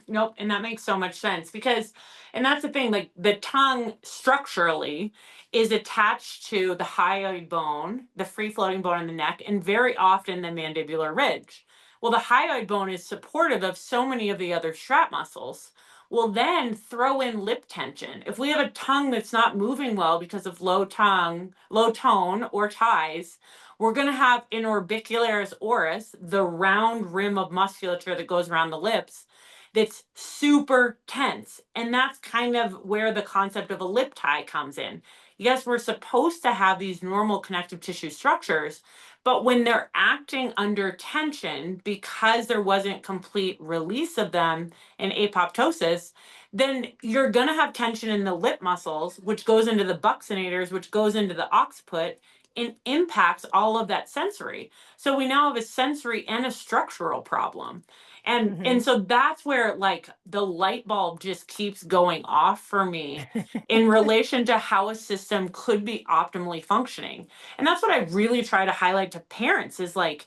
Nope. And that makes so much sense because, and that's the thing, like the tongue structurally is attached to the hyoid bone, the free floating bone in the neck, and very often the mandibular ridge. Well, the hyoid bone is supportive of so many of the other strap muscles. Well, then throw in lip tension. If we have a tongue that's not moving well because of low tone or ties, we're going to have in orbicularis oris, the round rim of musculature that goes around the lips, that's super tense. And that's kind of where the concept of a lip tie comes in. Yes, we're supposed to have these normal connective tissue structures, but when they're acting under tension because there wasn't complete release of them in apoptosis, then you're going to have tension in the lip muscles, which goes into the buccinators, which goes into the occiput and impacts all of that sensory. So we now have a sensory and a structural problem. And so that's where like the light bulb just keeps going off for me in relation to how a system could be optimally functioning. And that's what I really try to highlight to parents is like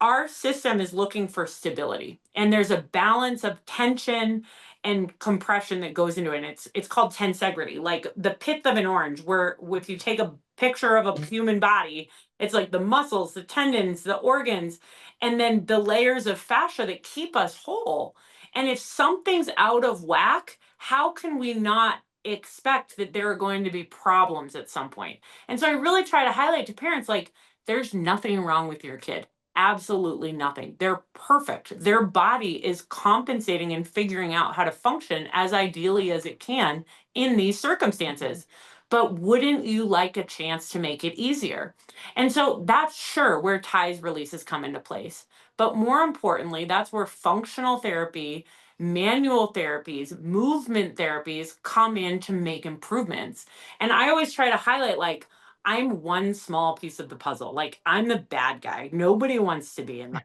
our system is looking for stability, and there's a balance of tension and compression that goes into it. And it's called tensegrity, like the pith of an orange, where if you take a picture of a human body, it's like the muscles, the tendons, the organs, and then the layers of fascia that keep us whole. And if something's out of whack, how can we not expect that there are going to be problems at some point? And so I really try to highlight to parents like there's nothing wrong with your kid. Absolutely nothing. They're perfect. Their body is compensating and figuring out how to function as ideally as it can in these circumstances. But wouldn't you like a chance to make it easier? And so that's sure where ties releases come into place. But more importantly, that's where functional therapy, manual therapies, movement therapies come in to make improvements. And I always try to highlight like, I'm one small piece of the puzzle. Like I'm the bad guy. Nobody wants to be in my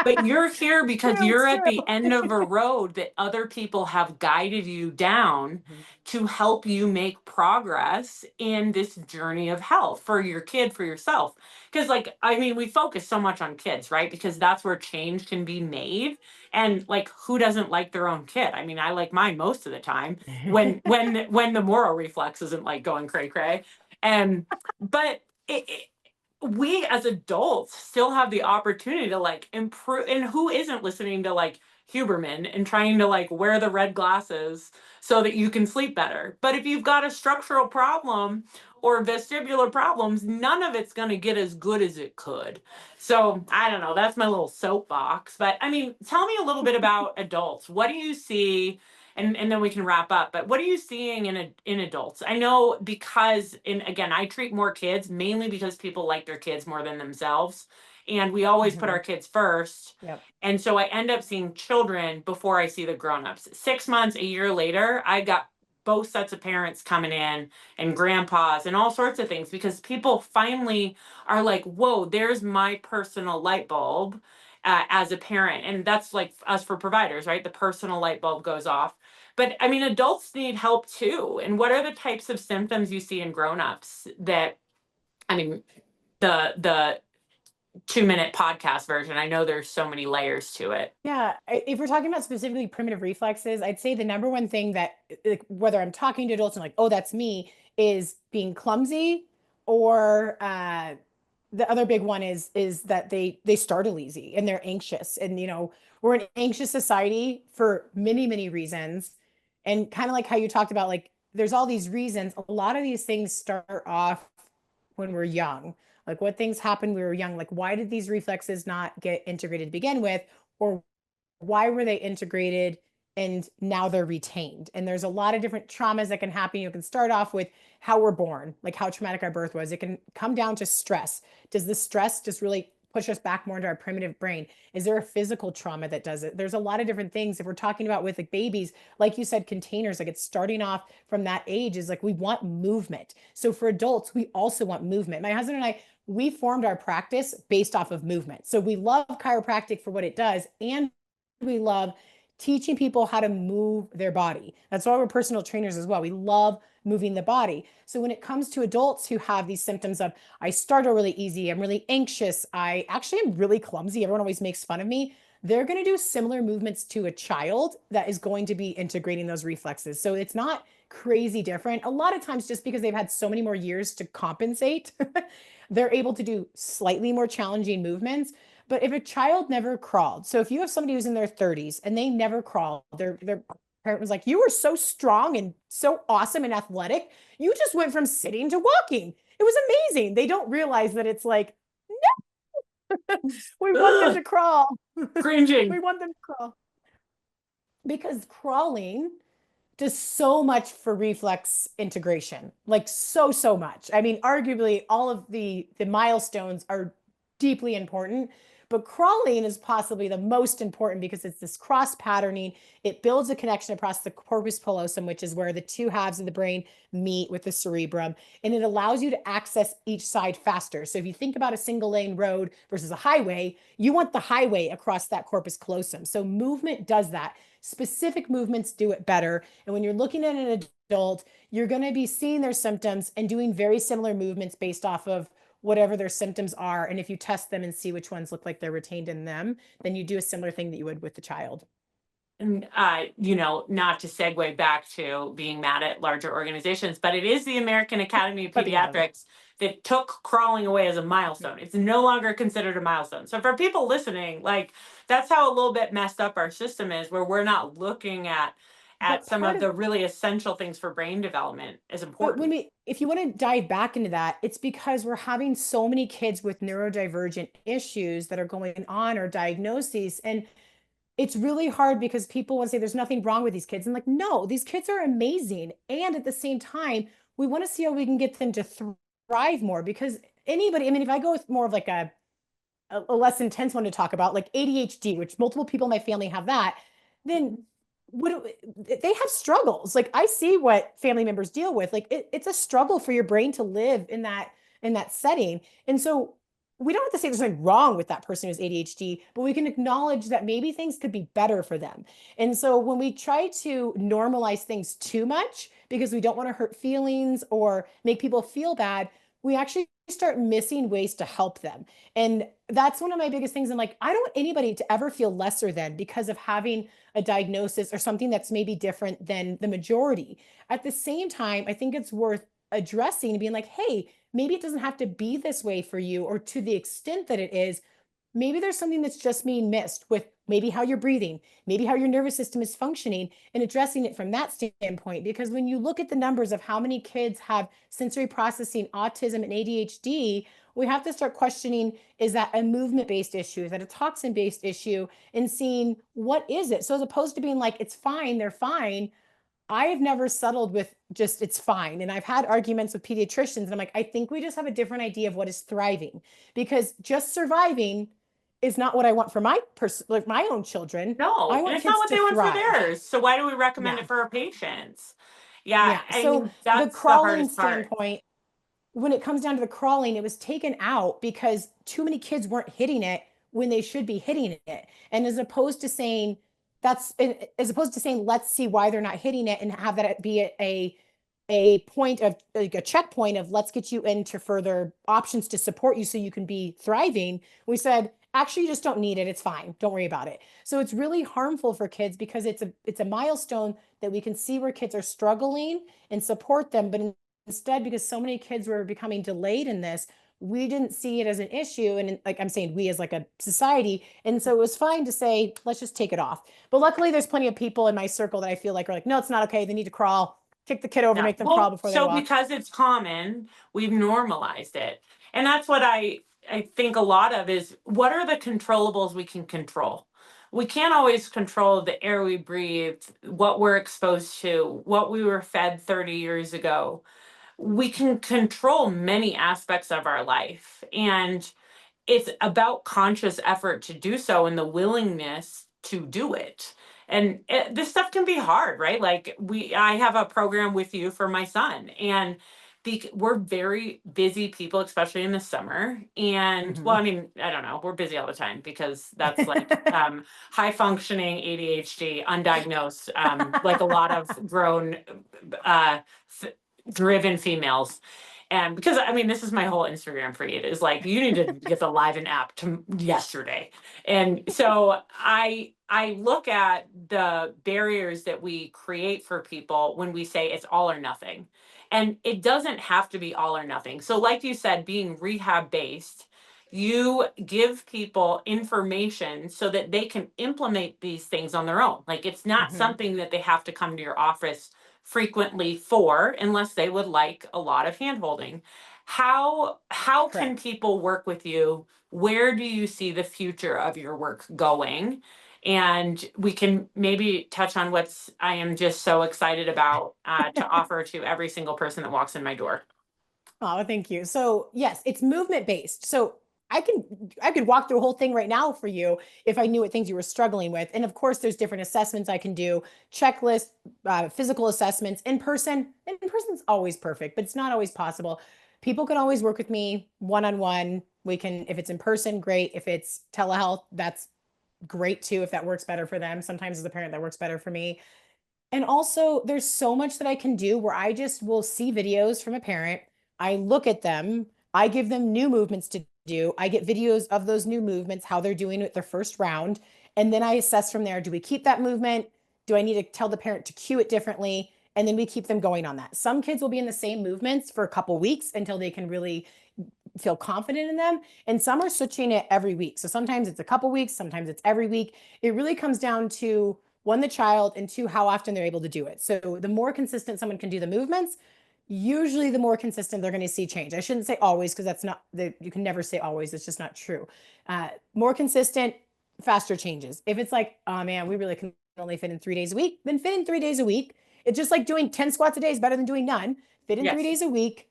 but you're here because True, you're it's at the true. end of a road that other people have guided you down to help you make progress in this journey of health for your kid, for yourself. Because, like, I mean, we focus so much on kids, right? Because that's where change can be made. And like, who doesn't like their own kid? I mean, I like mine most of the time when the Moro reflex isn't like going cray cray. And but we as adults still have the opportunity to like improve, and who isn't listening to like Huberman and trying to like wear the red glasses so that you can sleep better. But if you've got a structural problem or vestibular problems, none of it's going to get as good as it could. So I don't know, that's my little soapbox. But I mean, tell me a little bit about adults. What do you see? And then we can wrap up. But what are you seeing in adults? I know because again, I treat more kids mainly because people like their kids more than themselves. And we always put our kids first. Yep. And so I end up seeing children before I see the grown-ups. 6 months, a year later, I got both sets of parents coming in and grandpas and all sorts of things, because people finally are like, whoa, there's my personal light bulb as a parent. And that's like us for providers, right? The personal light bulb goes off. But I mean, adults need help too. And what are the types of symptoms you see in grownups that, I mean, the 2-minute podcast version, I know there's so many layers to it. Yeah, if we're talking about specifically primitive reflexes, I'd say the number one thing that, like, whether I'm talking to adults and like, oh, that's me, is being clumsy, or the other big one is that they startle easy and they're anxious. And we're an anxious society for many reasons. And kind of like how you talked about, like, there's all these reasons. A lot of these things start off when we're young. Like, what things happened when we were young? Like, why did these reflexes not get integrated to begin with? Or why were they integrated and now they're retained? And there's a lot of different traumas that can happen. You can start off with how we're born, like how traumatic our birth was. It can come down to stress. Does the stress just really push us back more into our primitive brain? Is there a physical trauma that does it? There's a lot of different things. If we're talking about with like babies, like you said, containers, like it's starting off from that age, is like we want movement. So for adults, we also want movement. My husband and I, we formed our practice based off of movement. So we love chiropractic for what it does, and we love teaching people how to move their body. That's why we're personal trainers as well. We love moving the body. So when it comes to adults who have these symptoms of, I startle really easy, I'm really anxious, I actually am really clumsy, everyone always makes fun of me, they're going to do similar movements to a child that is going to be integrating those reflexes. So it's not crazy different. A lot of times, just because they've had so many more years to compensate, they're able to do slightly more challenging movements. But if a child never crawled, so if you have somebody who's in their 30s and they never crawled, their parent was like, you were so strong and so awesome and athletic, you just went from sitting to walking. It was amazing. They don't realize that it's like, no, we want them to crawl. Cringing. We want them to crawl. Because crawling does so much for reflex integration, like so much. I mean, arguably all of the milestones are deeply important, but crawling is possibly the most important because it's this cross patterning. It builds a connection across the corpus callosum, which is where the two halves of the brain meet with the cerebrum, and it allows you to access each side faster. So if you think about a single lane road versus a highway, you want the highway across that corpus callosum. So movement does that. Specific movements do it better. And when you're looking at an adult, you're going to be seeing their symptoms and doing very similar movements based off of whatever their symptoms are. And if you test them and see which ones look like they're retained in them, then you do a similar thing that you would with the child. And not to segue back to being mad at larger organizations, but it is the American Academy of Pediatrics that took crawling away as a milestone. It's no longer considered a milestone. So for people listening, like, that's how a little bit messed up our system is, where we're not looking at some of the really essential things for brain development as important. But if you want to dive back into that, it's because we're having so many kids with neurodivergent issues that are going on, or diagnoses. And it's really hard because people want to say there's nothing wrong with these kids. And like, no, these kids are amazing. And at the same time, we want to see how we can get them to thrive more, because anybody, I mean, if I go with more of like a less intense one to talk about, like ADHD, which multiple people in my family have that, then they have struggles. Like, I see what family members deal with. Like, it's a struggle for your brain to live in that setting. And so we don't have to say there's something wrong with that person who's ADHD, but we can acknowledge that maybe things could be better for them. And so when we try to normalize things too much because we don't want to hurt feelings or make people feel bad, we actually start missing ways to help them. And that's one of my biggest things. And like, I don't want anybody to ever feel lesser than because of having a diagnosis or something that's maybe different than the majority. At the same time, I think it's worth addressing and being like, hey, maybe it doesn't have to be this way for you, or to the extent that it is, maybe there's something that's just being missed with maybe how you're breathing, maybe how your nervous system is functioning, and addressing it from that standpoint. Because when you look at the numbers of how many kids have sensory processing autism and ADHD, we have to start questioning, is that a movement-based issue? Is that a toxin-based issue? And seeing, what is it? So as opposed to being like, it's fine, they're fine, I have never settled with just it's fine. And I've had arguments with pediatricians, and I'm like, I think we just have a different idea of what is thriving, because just surviving is not what I want for my like my own children. No, I want and it's kids not what to they want thrive. for theirs. So why do we recommend Yeah. it for our patients? Yeah, Yeah. I So mean, the that's the crawling hardest part. standpoint, when it comes down to the crawling, it was taken out because too many kids weren't hitting it when they should be hitting it. And as opposed to saying as opposed to saying, let's see why they're not hitting it and have that be a point of like a checkpoint of let's get you into further options to support you so you can be thriving. We said, actually, you just don't need it. It's fine. Don't worry about it. So it's really harmful for kids because it's a milestone that we can see where kids are struggling and support them. But instead, because so many kids were becoming delayed in this, we didn't see it as an issue. And like I'm saying, we as like a society. And so it was fine to say, let's just take it off. But luckily, there's plenty of people in my circle that I feel like are like, no, it's not okay. They need to crawl, kick the kid over, Yeah. make them crawl Well, before they so walk. because it's common, we've normalized it. And that's what I think a lot of is what are the controllables we can control? We can't always control the air we breathe, what we're exposed to, what we were fed 30 years ago. We can control many aspects of our life. And it's about conscious effort to do so and the willingness to do it. And this stuff can be hard, right? Like I have a program with you for my son, and we're very busy people, especially in the summer. And well, Mhm. I mean, I don't know, we're busy all the time because that's like high functioning ADHD, undiagnosed, like a lot of grown, uh, driven females. And because I mean, this is my whole Instagram feed is like, you need to get the Liven app to yesterday. And so I look at the barriers that we create for people when we say it's all or nothing. And it doesn't have to be all or nothing. So like you said, being rehab based, you give people information so that they can implement these things on their own. Like it's not Mhm. something that they have to come to your office frequently for unless they would like a lot of handholding. How can Correct. people work with you? Where do you see the future of your work going? And we can maybe touch on what's I am just so excited about to offer to every single person that walks in my door. Oh, thank you. So yes, it's movement based. So I could walk through a whole thing right now for you if I knew what things you were struggling with. And of course, there's different assessments I can do, checklist, physical assessments in person. In person's always perfect, but it's not always possible. People can always work with me one on one. We can, if it's in person, great. If it's telehealth, that's great too. If that works better for them. Sometimes as a parent, that works better for me. And also, there's so much that I can do where I just will see videos from a parent. I look at them, I give them new movements to do. I get videos of those new movements, how they're doing with their first round. And then I assess from there, do we keep that movement? Do I need to tell the parent to cue it differently? And then we keep them going on that. Some kids will be in the same movements for a couple weeks until they can really feel confident in them. And some are switching it every week. So sometimes it's a couple weeks, sometimes it's every week. It really comes down to one, the child, and two, how often they're able to do it. So the more consistent someone can do the movements, usually the more consistent they're going to see change. I shouldn't say always because that's not you can never say always. It's just not true. More consistent, faster changes. If it's like, oh man, we really can only fit in 3 days a week, then fit in 3 days a week. It's just like doing 10 squats a day is better than doing none. Fit in three Yes. days a week.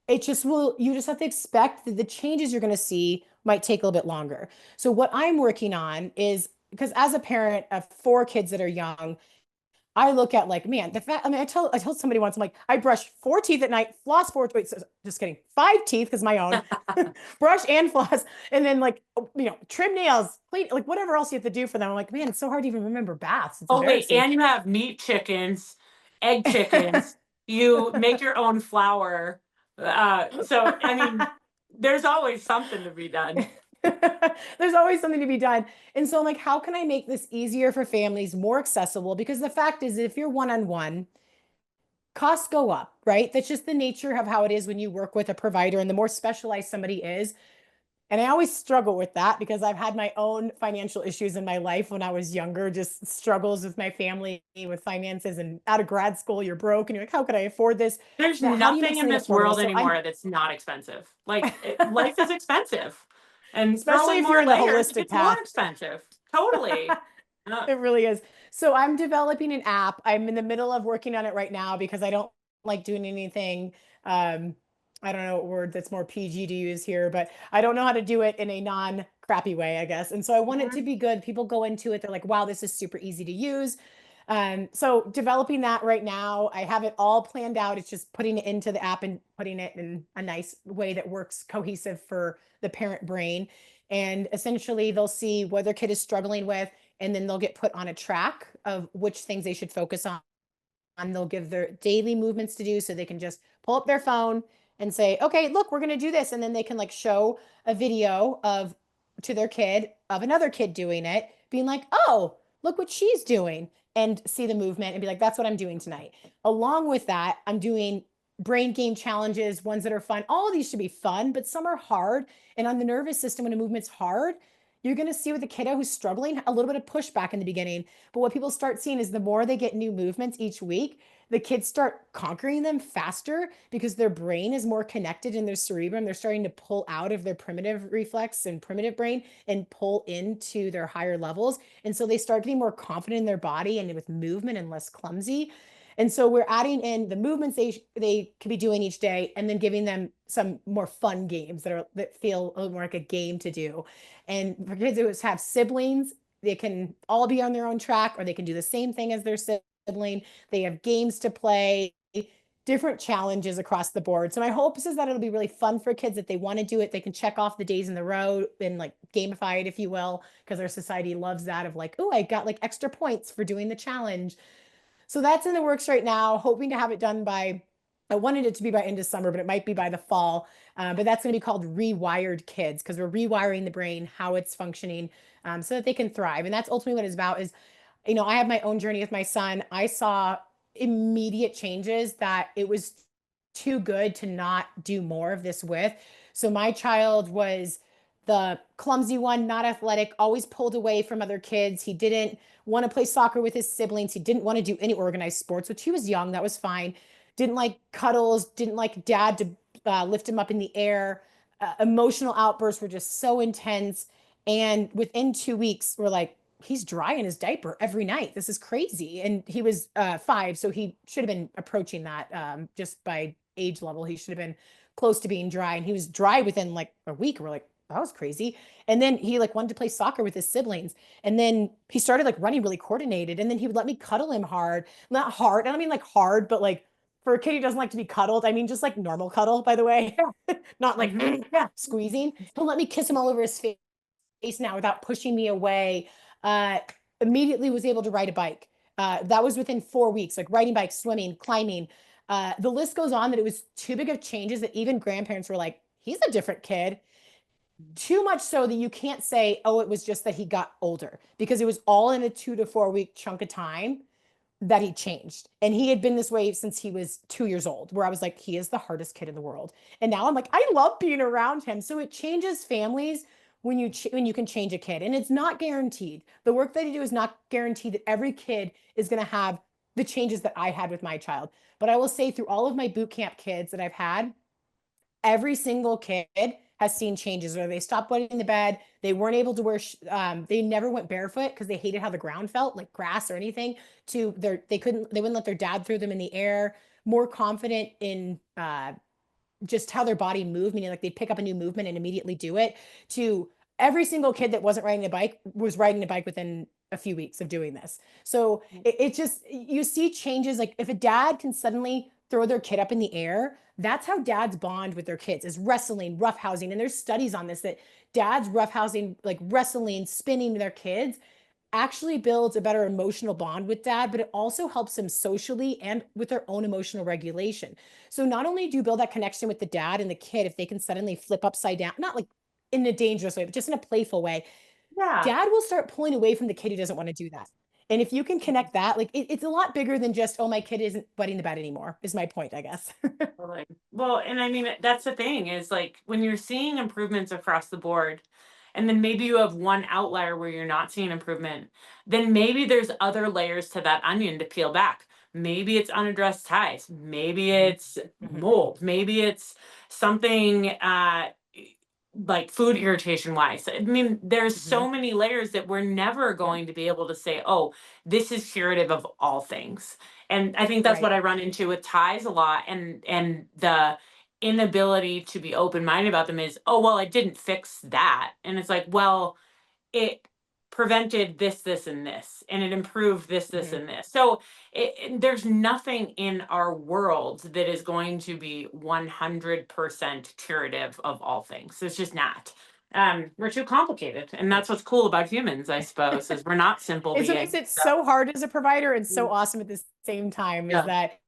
It just will, you just have to expect that the changes you're going to see might take a little bit longer. So what I'm working on is because as a parent of four kids that are young, I look at like, man, the fact, I mean, I told somebody once, I'm like, I brush four teeth at night, floss four, wait, just kidding, five teeth because my own, brush and floss, and then like, trim nails, clean, like whatever else you have to do for them. I'm like, man, it's so hard to even remember baths. It's Oh wait, embarrassing. and you have meat chickens, egg chickens. You make your own flour. So I mean, there's always something to be done. There's always something to be done. And so I'm like, how can I make this easier for families, more accessible? Because the fact is, if you're one on one, costs go up, right? That's just the nature of how it is when you work with a provider. And the more specialized somebody is, and I always struggle with that because I've had my own financial issues in my life when I was younger, just struggles with my family, with finances, and out of grad school, you're broke and you're like, how could I afford this? There's Now, how do you make nothing in something this affordable? world So I'm, anymore that's not expensive. Like life is expensive, and especially throwing if you're more in the layers, holistic it's more path. expensive. Totally. It really is. So I'm developing an app. I'm in the middle of working on it right now because I don't like doing anything. Um, I don't know what word that's more PG to use here, but I don't know how to do it in a non-crappy way, I guess. And so I want it to Mhm. be good. People go into it, they're like, wow, this is super easy to use. So developing that right now, I have it all planned out. It's just putting it into the app and putting it in a nice way that works cohesive for the parent brain. And essentially they'll see what their kid is struggling with, and then they'll get put on a track of which things they should focus on. They'll give their daily movements to do, so they can just pull up their phone and say, okay, look, we're going to do this. And then they can like show a video of to their kid of another kid doing it, being like, oh, look what she's doing, and see the movement and be like, that's what I'm doing tonight. Along with that, I'm doing brain game challenges, ones that are fun. All of these should be fun, but some are hard. And on the nervous system, when a movement's hard, you're going to see with a kiddo who's struggling a little bit of pushback in the beginning. But what people start seeing is the more they get new movements each week, the kids start conquering them faster because their brain is more connected in their cerebrum. They're starting to pull out of their primitive reflex and primitive brain and pull into their higher levels. And so they start getting more confident in their body and with movement and less clumsy. And so we're adding in the movements they could be doing each day, and then giving them some more fun games that feel a little more like a game to do. And for kids who have siblings, they can all be on their own track, or they can do the same thing as their sibling. They have games to play, different challenges across the board. So my hopes is that it'll be really fun for kids. If they want to do it, they can check off the days in the row and like gamify it, if you will, because our society loves that of like, oh, I got like extra points for doing the challenge. So that's in the works right now, hoping to have it done by, I wanted it to be by end of summer, but it might be by the fall. But that's going to be called Rewired Kids, because we're rewiring the brain, how it's functioning, so that they can thrive. And that's ultimately what it's about is, I have my own journey with my son. I saw immediate changes that it was too good to not do more of this with. So my child was the clumsy one, not athletic, always pulled away from other kids. He didn't want to play soccer with his siblings. He didn't want to do any organized sports, which he was young. That was fine. Didn't like cuddles, didn't like dad to lift him up in the air. Emotional outbursts were just so intense. And within 2 weeks, we're like, he's dry in his diaper every night. This is crazy. And he was 5, so he should have been approaching that just by age level. He should have been close to being dry. And he was dry within like a week. We're like, that was crazy. And then he like wanted to play soccer with his siblings. And then he started like running really coordinated. And then he would let me cuddle him hard. Not hard. I don't mean like hard, but like for a kid who doesn't like to be cuddled, I mean just like normal cuddle, by the way. Not like squeezing. He'll let me kiss him all over his face now without pushing me away. Immediately was able to ride a bike. That was within 4 weeks, like riding bikes, swimming, climbing. The list goes on, that it was too big of changes that even grandparents were like, he's a different kid. Too much so that you can't say, oh, it was just that he got older, because it was all in a 2 to 4 week chunk of time that he changed. And he had been this way since he was 2 years old, where I was like, he is the hardest kid in the world. And now I'm like, I love being around him. So it changes families when you can change a kid, and it's not guaranteed. The work that you do is not guaranteed that every kid is going to have the changes that I had with my child. But I will say, through all of my boot camp kids that I've had, every single kid has seen changes, where they stopped wetting the bed. They weren't able to wear, they never went barefoot because they hated how the ground felt, like grass or anything. They wouldn't let their dad throw them in the air. More confident in just how their body moved, meaning like they'd pick up a new movement and immediately do it. To every single kid that wasn't riding a bike was riding a bike within a few weeks of doing this. So it just, you see changes. Like if a dad can suddenly throw their kid up in the air, that's how dads bond with their kids, is wrestling, roughhousing. And there's studies on this, that dads roughhousing, like wrestling, spinning their kids, actually builds a better emotional bond with dad, but it also helps them socially and with their own emotional regulation. So not only do you build that connection with the dad and the kid, if they can suddenly flip upside down, not like in a dangerous way, but just in a playful way, Yeah. dad will start pulling away from the kid who doesn't want to do that. And if you can connect that, like it's a lot bigger than just, oh, my kid isn't wetting the bed anymore, is my point, I guess. Totally. Well, and I mean, that's the thing is like when you're seeing improvements across the board, and then maybe you have one outlier where you're not seeing improvement, then maybe there's other layers to that onion to peel back. Maybe it's unaddressed ties. Maybe it's mold. Maybe it's something like food irritation wise. I mean, there's so many layers that we're never going to be able to say, oh, this is curative of all things. And I think that's Right. what I run into with ties a lot, and the inability to be open minded about them is, oh well, I didn't fix that. And it's like, well, it prevented this, this, and this, and it improved this, this, Mhm. and this. So there's nothing in our world that is going to be 100% curative of all things. It's just not. We're too complicated, and that's what's cool about humans, I suppose, is we're not simple It's what beings. makes it so hard as a provider and so Mm. awesome at the same time is Yeah. that,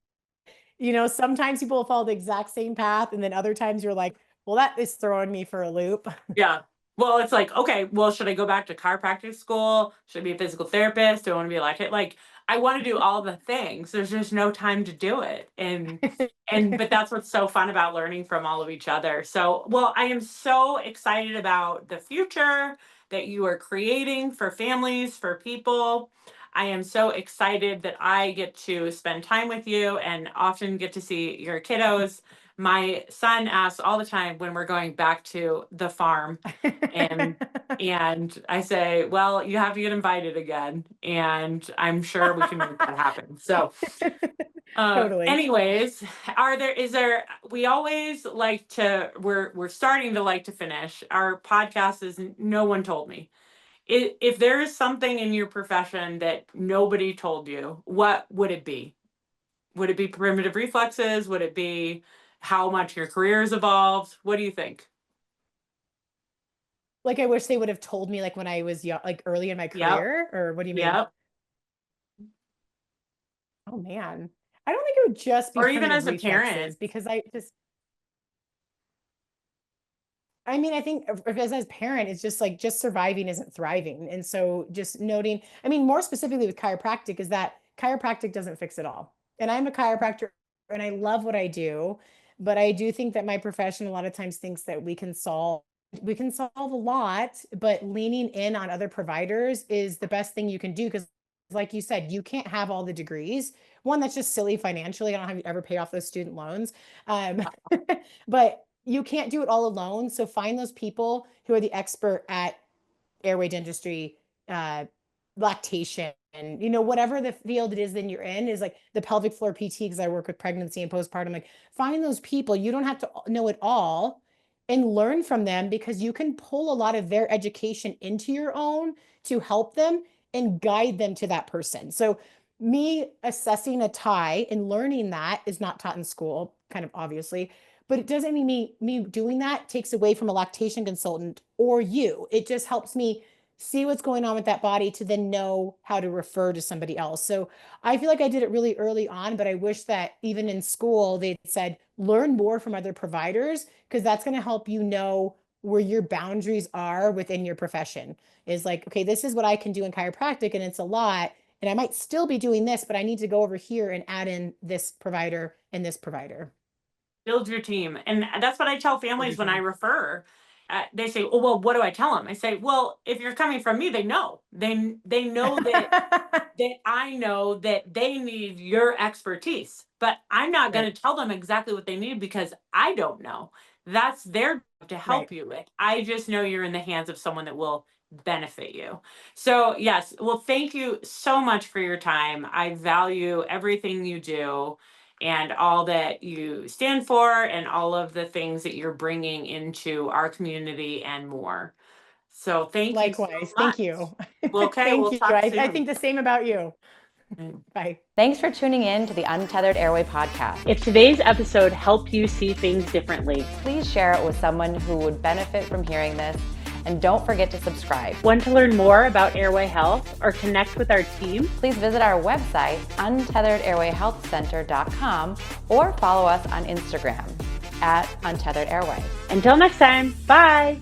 you know, sometimes people will follow the exact same path, and then other times you're like, well, that is throwing me for a loop. Yeah. Well, it's like, okay, well, should I go back to chiropractic school? Should I be a physical therapist? Do I want to be like, I want to do all the things. There's just no time to do it. But that's what's so fun about learning from all of each other. So, well, I am so excited about the future that you are creating for families, for people. I am so excited that I get to spend time with you and often get to see your kiddos. My son asks all the time when we're going back to the farm, and I say, well, you have to get invited again, and I'm sure we can make that happen. So Totally. anyways, we always like to, we're starting to like to finish our podcast is No One Told Me. If there is something in your profession that nobody told you, what would it be? Would it be primitive reflexes? Would it be how much your career has evolved? What do you think? Like, I wish they would have told me like when I was young, like early in my Yep. career, or what do you mean? Yep. Oh man. I don't think it would just be Or even primitive as a parent. reflexes because I mean, I think as parent, it's just like just surviving isn't thriving. And so just noting, I mean, more specifically with chiropractic is that chiropractic doesn't fix it all. And I'm a chiropractor and I love what I do, but I do think that my profession a lot of times thinks that we can solve a lot, but leaning in on other providers is the best thing you can do because like you said, you can't have all the degrees. One, that's just silly financially. I don't have you ever pay off those student loans. Um, but you can't do it all alone. So find those people who are the expert at airway dentistry, uh, lactation, and whatever the field it is that you're in is like the pelvic floor PT, because I work with pregnancy and postpartum. Like find those people. You don't have to know it all and learn from them because you can pull a lot of their education into your own to help them and guide them to that person. So me assessing a tie and learning that is not taught in school, kind of obviously, but it doesn't mean me doing that takes away from a lactation consultant or you. It just helps me see what's going on with that body to then know how to refer to somebody else. So I feel like I did it really early on, but I wish that even in school they'd said learn more from other providers because that's going to help you know where your boundaries are within your profession. Is like, okay, this is what I can do in chiropractic and it's a lot. And I might still be doing this, but I need to go over here and add in this provider and this provider. Build your team. And that's what I tell Build your families when I team. refer. They say, oh, well, what do I tell them? I say, well, if you're coming from me, they know. They know that I know that they need your expertise, but I'm not going Right, to tell them exactly what they need because I don't know. That's their job to right. help you with. I just know you're in the hands of someone that will benefit you. So, yes, well, thank you so much for your time. I value everything you do and all that you stand for and all of the things that you're bringing into our community and more. So, thank you so Likewise. much. Thank you. Well, okay, Thank we'll you. talk I soon. think the same about you. Bye. Thanks for tuning in to the Untethered Airway podcast. If today's episode helped you see things differently, Please share it with someone who would benefit from hearing this. And don't forget to subscribe. want to learn more about Airway Health or connect with our team? Please visit our website, untetheredairwayhealthcenter.com, or follow us on Instagram at Untethered Airway. Until next time, bye.